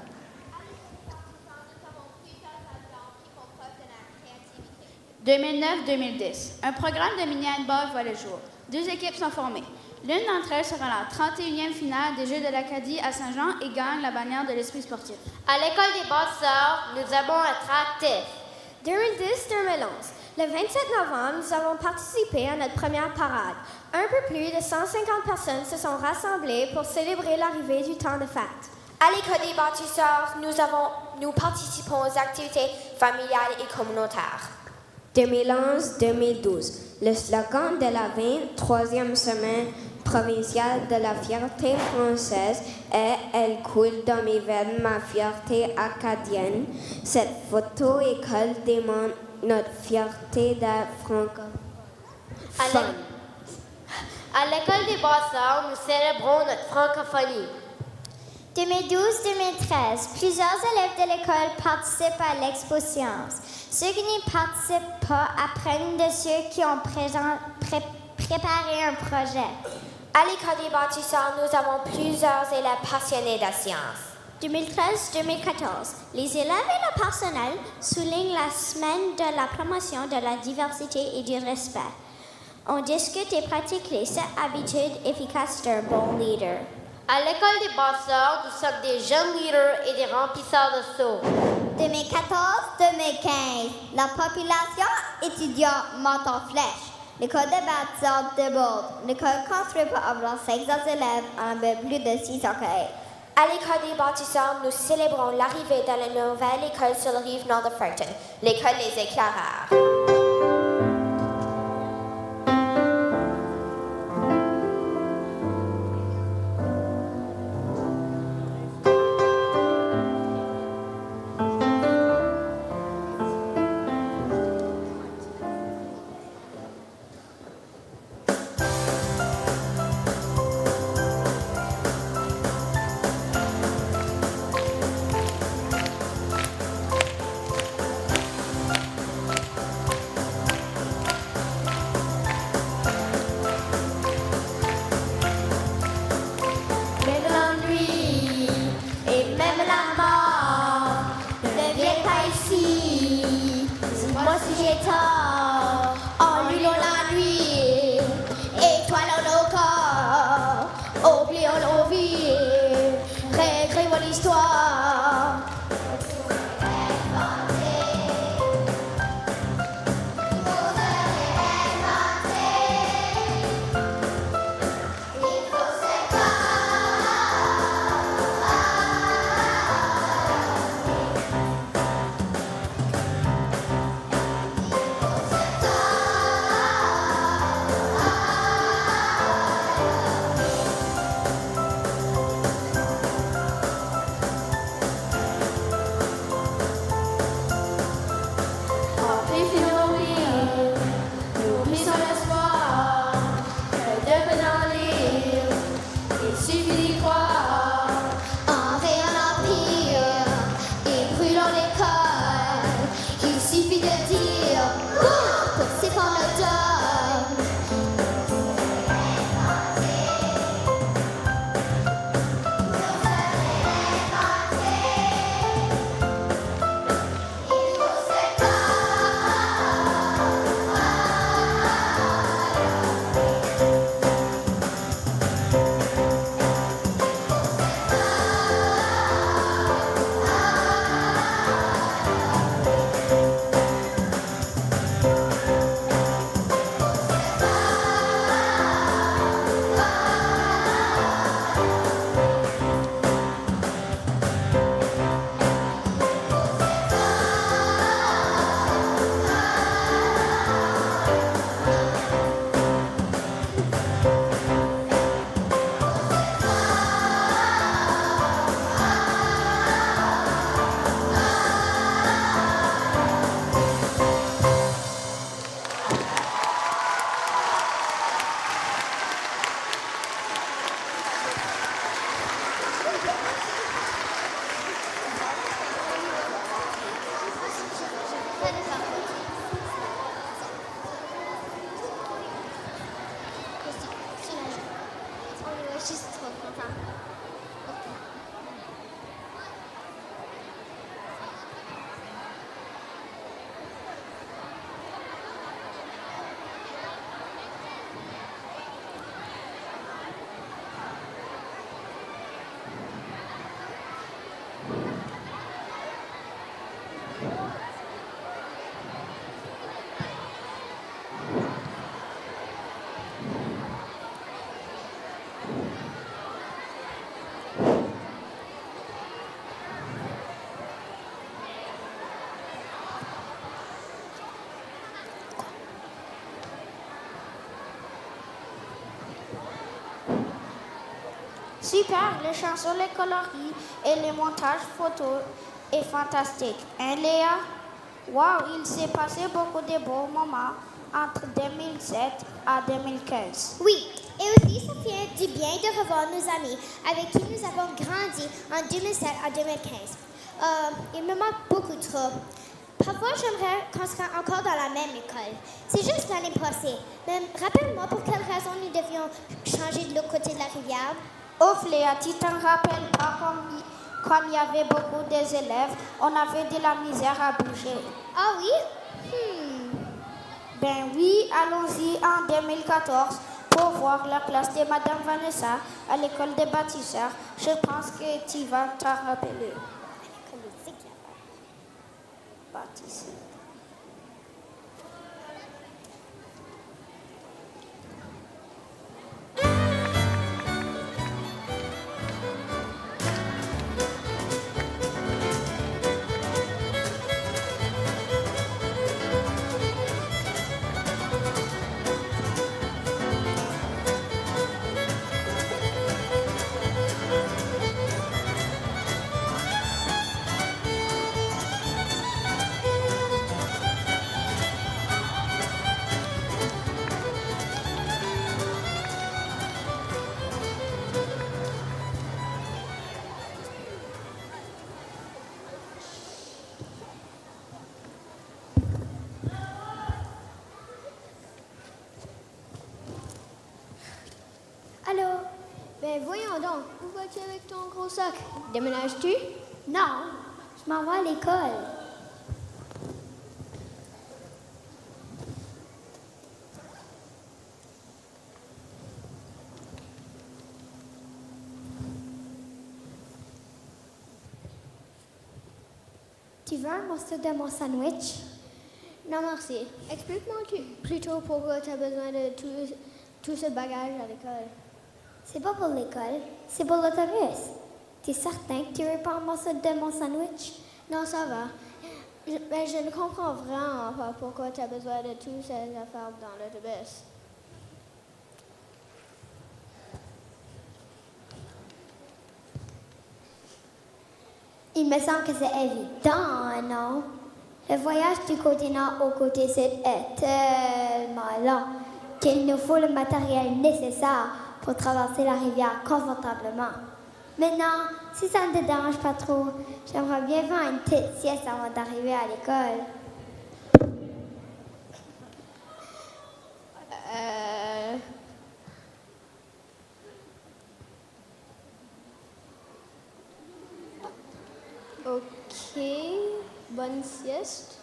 2009-2010. Un programme de mini-handball voit le jour. 2 équipes sont formées. L'une d'entre elles sera la 31e finale des Jeux de l'Acadie à Saint-Jean et gagne la bannière de l'esprit sportif. À l'école des bâtisseurs, nous avons être actifs. 2010-2011. Le 27 novembre, nous avons participé à notre première parade. Un peu plus de 150 personnes se sont rassemblées pour célébrer l'arrivée du temps de fête. À l'école des bâtisseurs, nous participons aux activités familiales et communautaires. 2011-2012. Le slogan de la 23e semaine provinciale de la fierté française est « Elle coule dans mes veines, ma fierté acadienne ». Cette photo-école démontre notre fierté d'être francophone. À l'école des Bâtisseurs, nous célébrons notre francophonie. 2012-2013, plusieurs élèves de l'école participent à l'Expo Science. Ceux qui n'y participent pas apprennent de ceux qui ont préparé un projet. À l'école des bâtisseurs, nous avons plusieurs élèves passionnés de sciences. 2013-2014, les élèves et le personnel soulignent la semaine de la promotion de la diversité et du respect. On discute et pratique les 7 habitudes efficaces d'un bon leader. À l'école des bâtisseurs, nous sommes des jeunes leaders et des remplisseurs de seaux. 2014-2015, la population étudiante monte en flèche. L'école des bâtisseurs déborde. L'école construite pour avoir 500 élèves en plus de 600 cahiers. À l'école des bâtisseurs, nous célébrons l'arrivée de la nouvelle école sur la rive nord de Fredericton, l'école des éclaireurs. Super, les chansons, les coloris et les montages photos est fantastique. Hein, Léa? Wow, il s'est passé beaucoup de beaux moments entre 2007 à 2015. Oui, et aussi ça fait du bien de revoir nos amis avec qui nous avons grandi en 2007 à 2015. Il me manque beaucoup trop. Parfois, j'aimerais qu'on soit encore dans la même école. C'est juste l'année passée. Mais rappelle-moi pour quelle raison nous devions changer de l'autre côté de la rivière. Ouf, Léa, tu t'en rappelles pas comme il y avait beaucoup d'élèves, on avait de la misère à bouger. Ah oui? Ben oui, allons-y en 2014 pour voir la classe de Madame Vanessa à l'école des bâtisseurs. Je pense que tu vas t'en rappeler. Bâtisseurs. Allô? Ben voyons donc, où vas-tu avec ton gros sac? Déménages-tu? Non, je m'en vais à l'école. Tu veux un morceau de mon sandwich? Non, merci. Explique-moi plutôt pourquoi tu as besoin de tout ce bagage à l'école. C'est pas pour l'école, c'est pour l'autobus. T'es certain que tu veux pas un morceau de mon sandwich? Non, ça va. Mais je ne comprends vraiment pas pourquoi tu as besoin de toutes ces affaires dans l'autobus. Il me semble que c'est évident, non? Le voyage du côté nord au côté sud est tellement long qu'il nous faut le matériel nécessaire pour traverser la rivière confortablement. Maintenant, si ça ne te dérange pas trop, j'aimerais bien faire une petite sieste avant d'arriver à l'école. Ok, bonne sieste.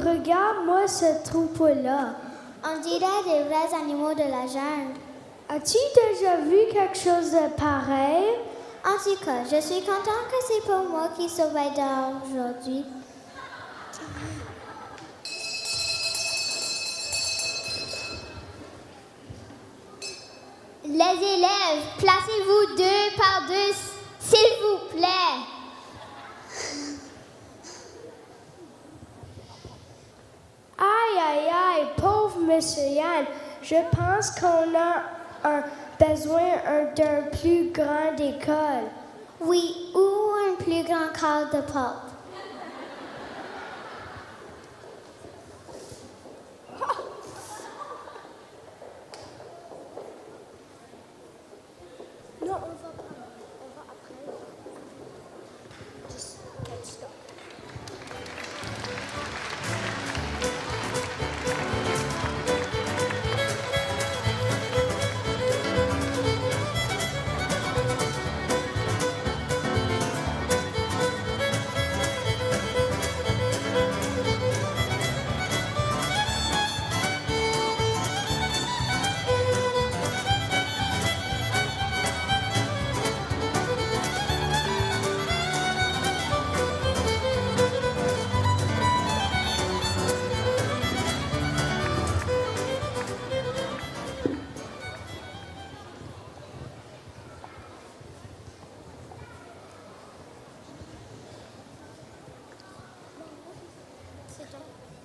Regarde-moi ce troupeau-là. On dirait des vrais animaux de la jungle. As-tu déjà vu quelque chose de pareil? En tout cas, je suis contente que c'est pour moi qui surveille dehors aujourd'hui. Les élèves, placez-vous 2 par 2, s'il vous plaît. Aïe, aïe, aïe, pauvre Monsieur Yann, je pense qu'on a un besoin d'une plus grande école. Oui, ou un plus grand cadre de porte. Non, on va après. Just get stuck.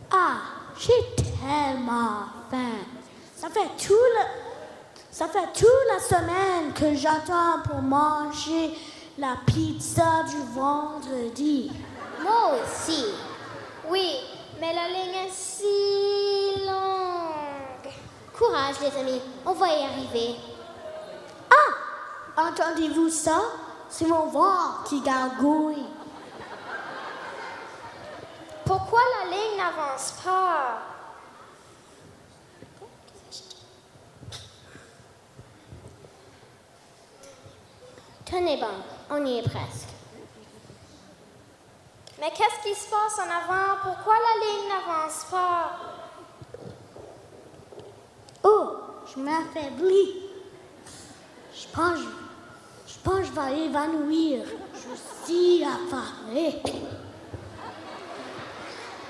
Ah, j'ai tellement faim. Ça fait toute la semaine que j'attends pour manger la pizza du vendredi. Moi aussi. Oui, mais la ligne est si longue. Courage, les amis, on va y arriver. Ah, entendez-vous ça? C'est mon ventre qui gargouille. Pourquoi la ligne n'avance pas? Tenez bon, on y est presque. Mais qu'est-ce qui se passe en avant? Pourquoi la ligne n'avance pas? Oh, je m'affaiblis. Je pense que je vais évanouir. Je suis affamée.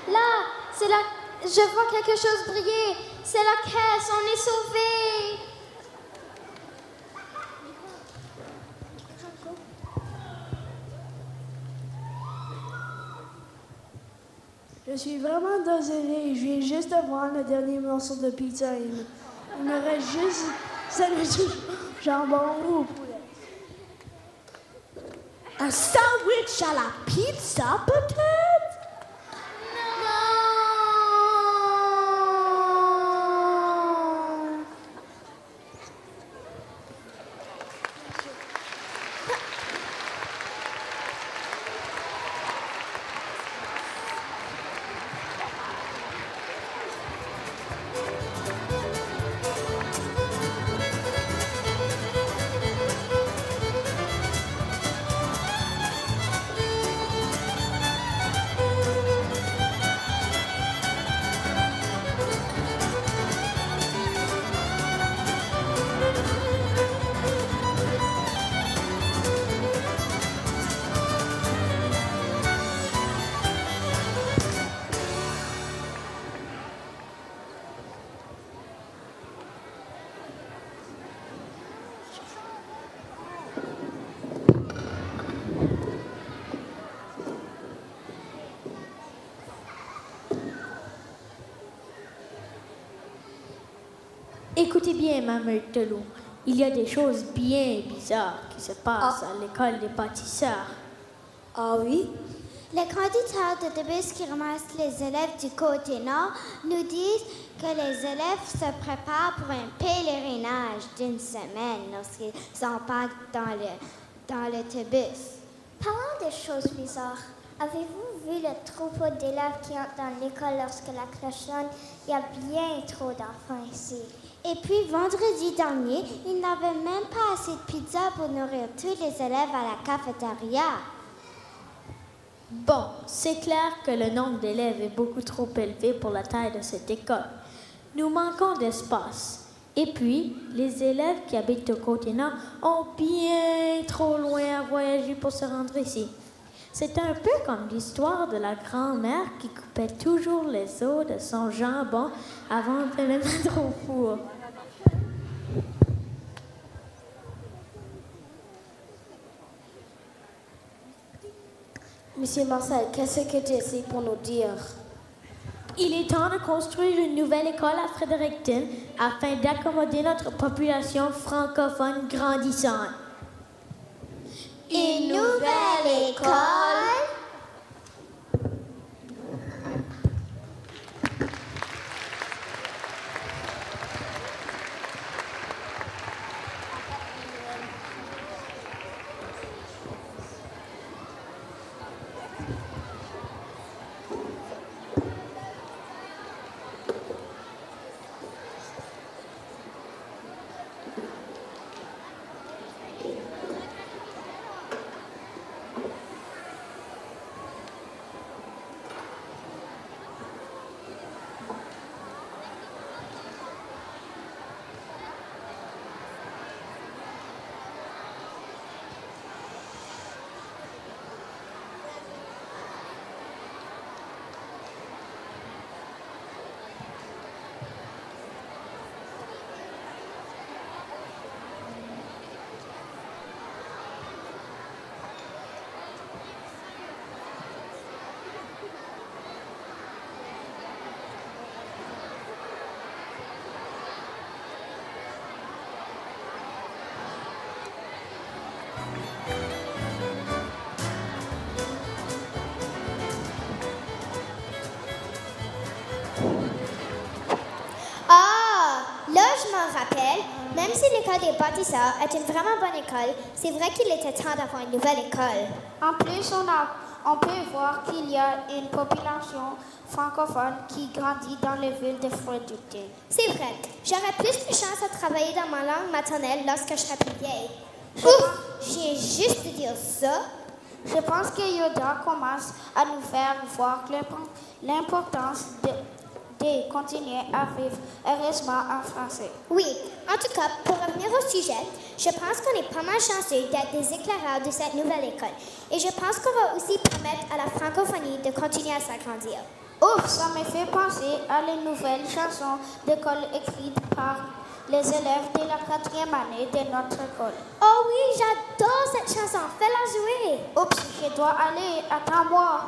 Là, c'est la... Je vois quelque chose briller. C'est la caisse, on est sauvés. Je suis vraiment désolée. Je viens juste de voir le dernier morceau de pizza. Il me reste juste sandwich jambon ou poulet. Un sandwich à la pizza, peut-être? Écoutez bien, ma meute de loup. Il y a des choses bien bizarres qui se passent à l'école des bâtisseurs. Ah oui? Les conducteurs d'autobus qui ramassent les élèves du côté nord nous disent que les élèves se préparent pour un pèlerinage d'une semaine lorsqu'ils embarquent dans l'autobus. Parlant de choses bizarres, avez-vous vu le troupeau d'élèves qui entrent dans l'école lorsque la cloche sonne? Il y a bien trop d'enfants ici. Et puis, vendredi dernier, ils n'avaient même pas assez de pizza pour nourrir tous les élèves à la cafétéria. Bon, c'est clair que le nombre d'élèves est beaucoup trop élevé pour la taille de cette école. Nous manquons d'espace. Et puis, les élèves qui habitent au côté nord ont bien trop loin à voyager pour se rendre ici. C'est un peu comme l'histoire de la grand-mère qui coupait toujours les os de son jambon avant de le mettre au four. Monsieur Marcel, qu'est-ce que tu essaies pour nous dire? Il est temps de construire une nouvelle école à Fredericton afin d'accommoder notre population francophone grandissante. Une nouvelle école? Même si l'école des bâtisseurs est une vraiment bonne école, c'est vrai qu'il était temps d'avoir une nouvelle école. En plus, on peut voir qu'il y a une population francophone qui grandit dans les villes de Fredericton. C'est vrai. J'aurais plus de chance à travailler dans ma langue maternelle lorsque je serai plus vieille. Ouf! Je viens juste de dire ça. Je pense que Yoda commence à nous faire voir l'importance de continuer à vivre heureusement en français. Oui, en tout cas, pour revenir au sujet, je pense qu'on est pas mal chanceux d'être des éclaireurs de cette nouvelle école. Et je pense qu'on va aussi permettre à la francophonie de continuer à s'agrandir. Ouf, ça me fait penser à les nouvelles chansons d'école écrites par les élèves de la 4e année de notre école. Oh oui, j'adore cette chanson. Fais-la jouer. Oups, je dois aller. Attends-moi.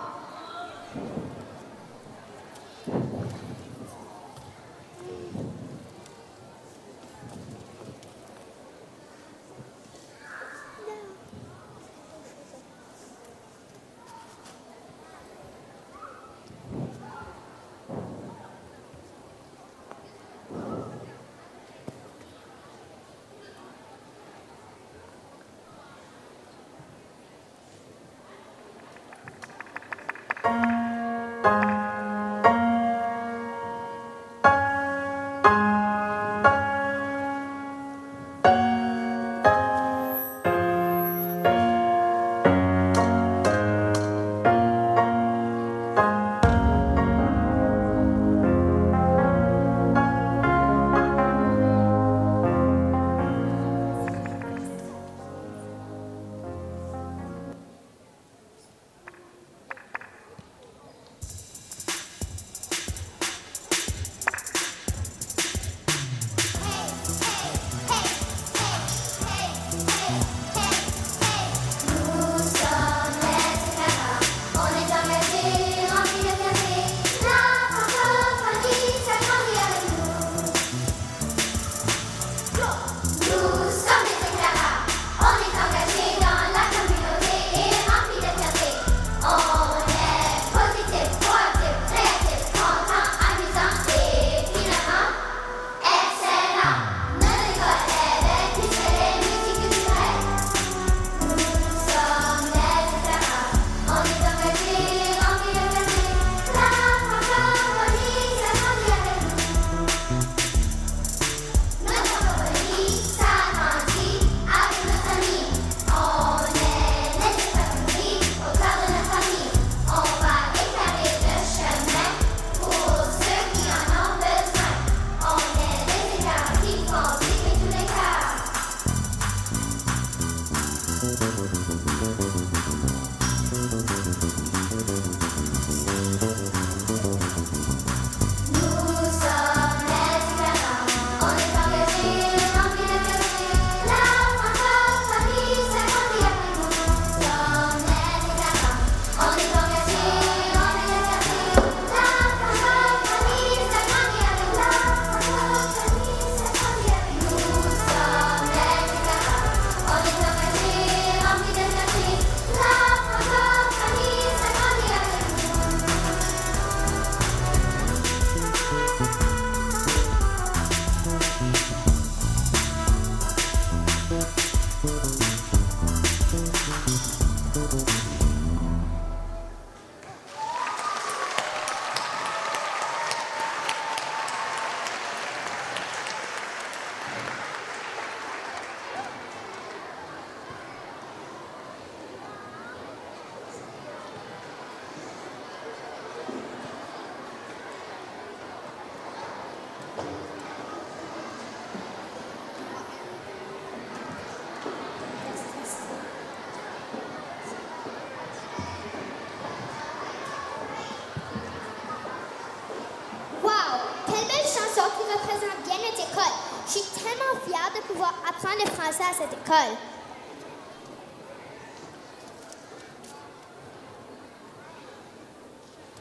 Je suis tellement fière de pouvoir apprendre le français à cette école.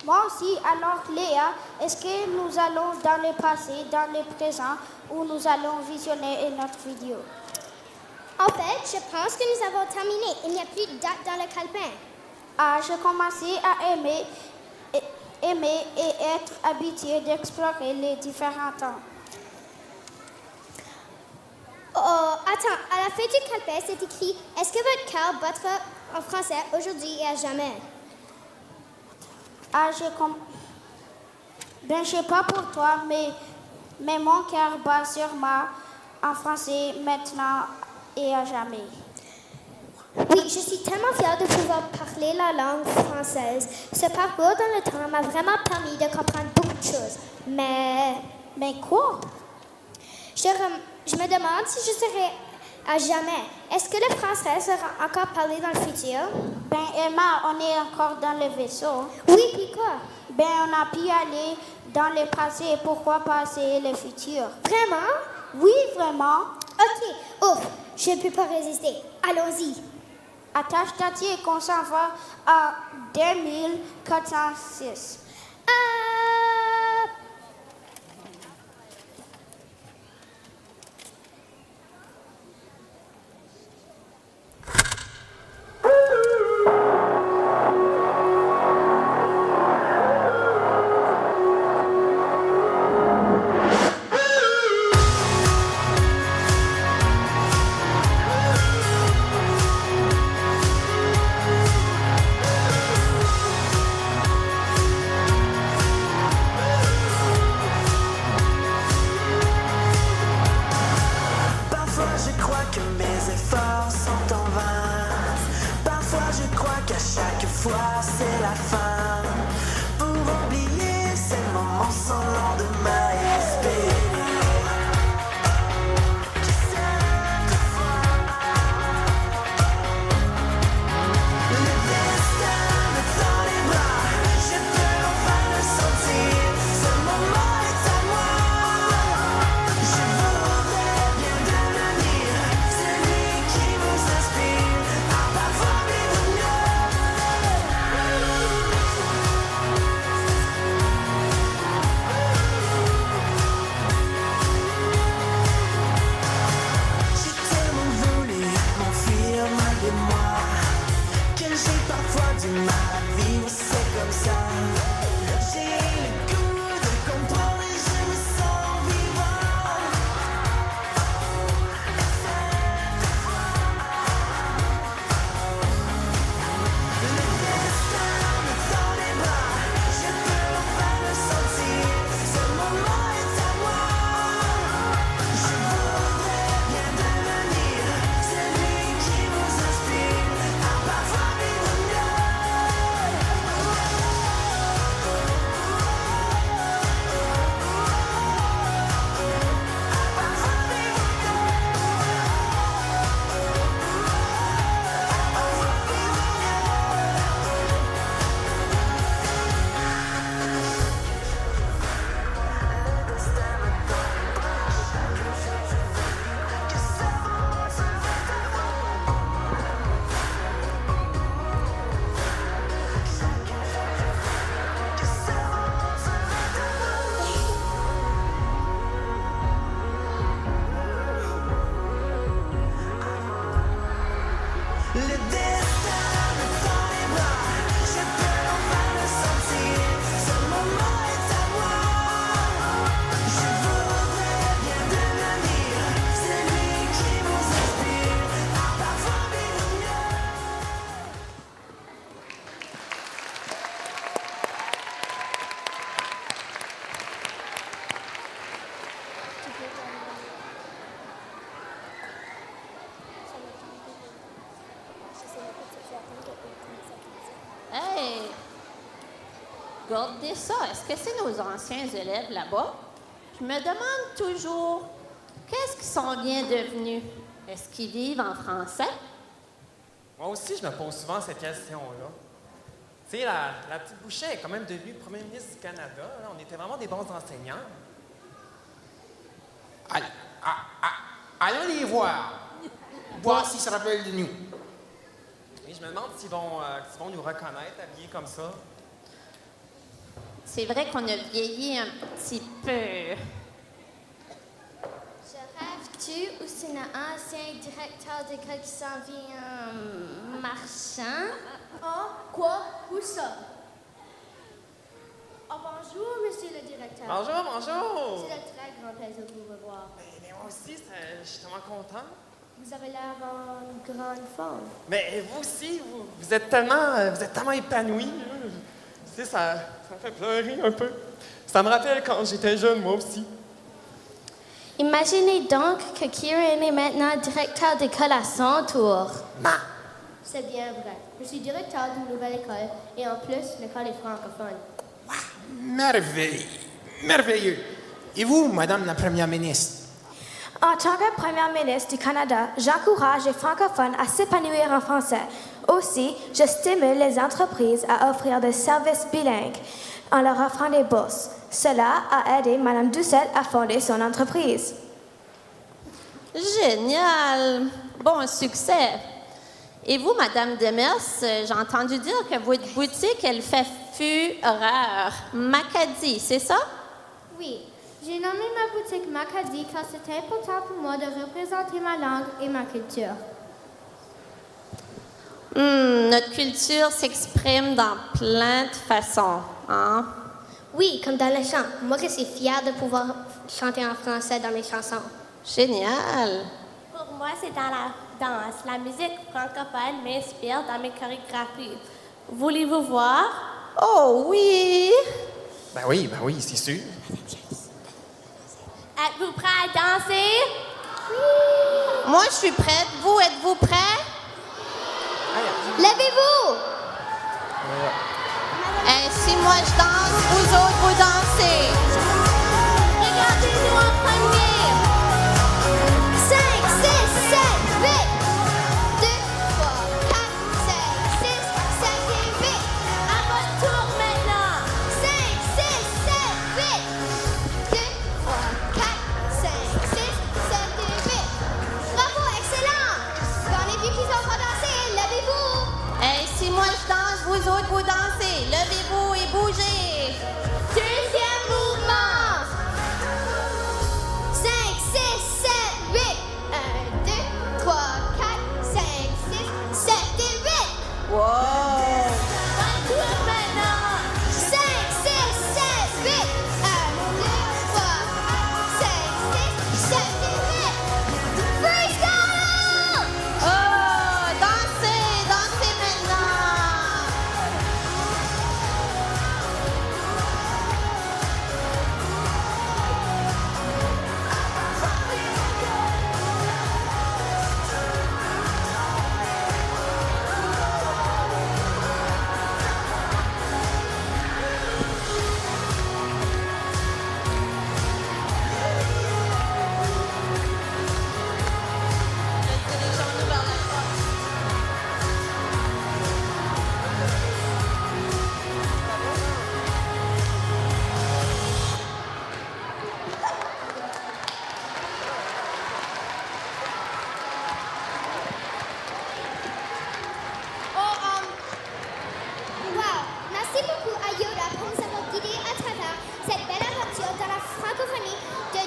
Moi aussi, alors Léa, est-ce que nous allons dans le passé, dans le présent, ou nous allons visionner une autre vidéo? En fait, je pense que nous avons terminé. Il n'y a plus de date dans le calepin. Ah, j'ai commencé à aimer et être habituée d'explorer les différents temps. Oh, attends, à la fin du calepin, c'est écrit « Est-ce que votre cœur battra en français aujourd'hui et à jamais? » Ah, Ben, je sais pas pour toi, mais mon cœur bat sûrement en français maintenant et à jamais. Oui, je suis tellement fière de pouvoir parler la langue française. Ce parcours dans le temps m'a vraiment permis de comprendre beaucoup de choses. Mais quoi? Je me demande si je serai à jamais. Est-ce que le français sera encore parlé dans le futur? Ben, Emma, on est encore dans le vaisseau. Oui, puis quoi? Ben, on a pu aller dans le passé. Pourquoi pas essayer le futur? Vraiment? Oui, vraiment. OK, ouf, je ne peux pas résister. Allons-y. Attache ta tille qu'on s'en va à 2406. Hey! Regardez ça. Est-ce que c'est nos anciens élèves là-bas? Je me demande toujours, qu'est-ce qu'ils sont bien devenus? Est-ce qu'ils vivent en français? Moi aussi, je me pose souvent cette question-là. Tu sais, la petite Boucher est quand même devenue premier ministre du Canada. Là. On était vraiment des bons enseignants. Allons les voir. Voir s'ils se rappellent de nous. Et je me demande s'ils vont nous reconnaître habillés comme ça. C'est vrai qu'on a vieilli un petit peu. Je rêve-tu ou c'est un ancien directeur d'école qui s'en vient en marchant? Ah, quoi? Où ça? Oh, bonjour, monsieur le directeur. Bonjour, bonjour. C'est un très grand plaisir de vous revoir. Mais moi aussi, je suis tellement content. Vous avez l'air en grande forme. Mais vous aussi, vous êtes tellement épanoui. Tu sais, ça me fait pleurer un peu. Ça me rappelle quand j'étais jeune, moi aussi. Imaginez donc que Kieran est maintenant directeur d'école à son tour. C'est bien vrai. Je suis directeur d'une nouvelle école et en plus, l'école est francophone. Merveilleux. Merveilleux. Et vous, Madame la Première ministre? En tant que Première ministre du Canada, j'encourage les francophones à s'épanouir en français. Aussi, je stimule les entreprises à offrir des services bilingues en leur offrant des bourses. Cela a aidé Mme Doucette à fonder son entreprise. Génial! Bon succès! Et vous, Madame Demers, j'ai entendu dire que votre boutique, elle fait fureur. Macadie, c'est ça? Oui, j'ai nommé ma boutique Macadie car c'est important pour moi de représenter ma langue et ma culture. Notre culture s'exprime dans plein de façons, hein? Oui, comme dans les chants. Moi, je suis fière de pouvoir chanter en français dans mes chansons. Génial! Pour moi, c'est dans la danse. La musique francophone m'inspire dans mes chorégraphies. Voulez-vous voir? Oh oui! Ben oui, c'est sûr. Êtes-vous prêts à danser? Oui! Moi, je suis prête. Vous, êtes-vous prêts? Levez-vous! Si moi je danse, vous autres, vous dansez. Regardez-nous en premier. 5, 6, 7, 8. 2, 3, 4, 5, 6, 7 et 8. À votre tour maintenant. 5, 6, 7, 8. 2, 3, 4, 5, 6, 7 et 8. Bravo, excellent! Dans les vieux qui sont pas dansés, levez-vous! Si moi je danse, vous autres, vous dansez. Levez-vous et bougez. Deuxième mouvement. 5, 6, 7, 8. 1, 2, 3, 4, 5, 6, 7 et 8. Wow! Votre tour maintenant. 5, 6, 7, 8. 1, 2, 3, 5, 6, 7 et 8. Freestyle! Oh! Dansez! Dansez maintenant! Wow! Merci beaucoup à Yoda pour nous avoir guidés à travers cette belle aventure dans la francophonie de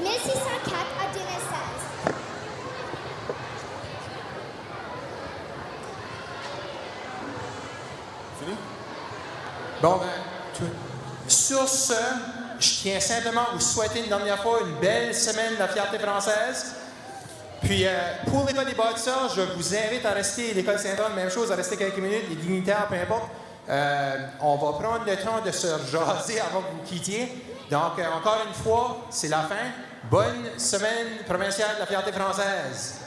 1604 à 2016. Fini? Bon, sur ce, je tiens simplement à vous souhaiter une dernière fois une belle semaine de la fierté française. Puis, pour l'École des bâtisseurs, je vous invite à rester, l'École Saint-Anne, même chose, à rester quelques minutes, les dignitaires, peu importe. On va prendre le temps de se jaser avant que vous quittiez. Donc, encore une fois, c'est la fin. Bonne semaine provinciale de la fierté française.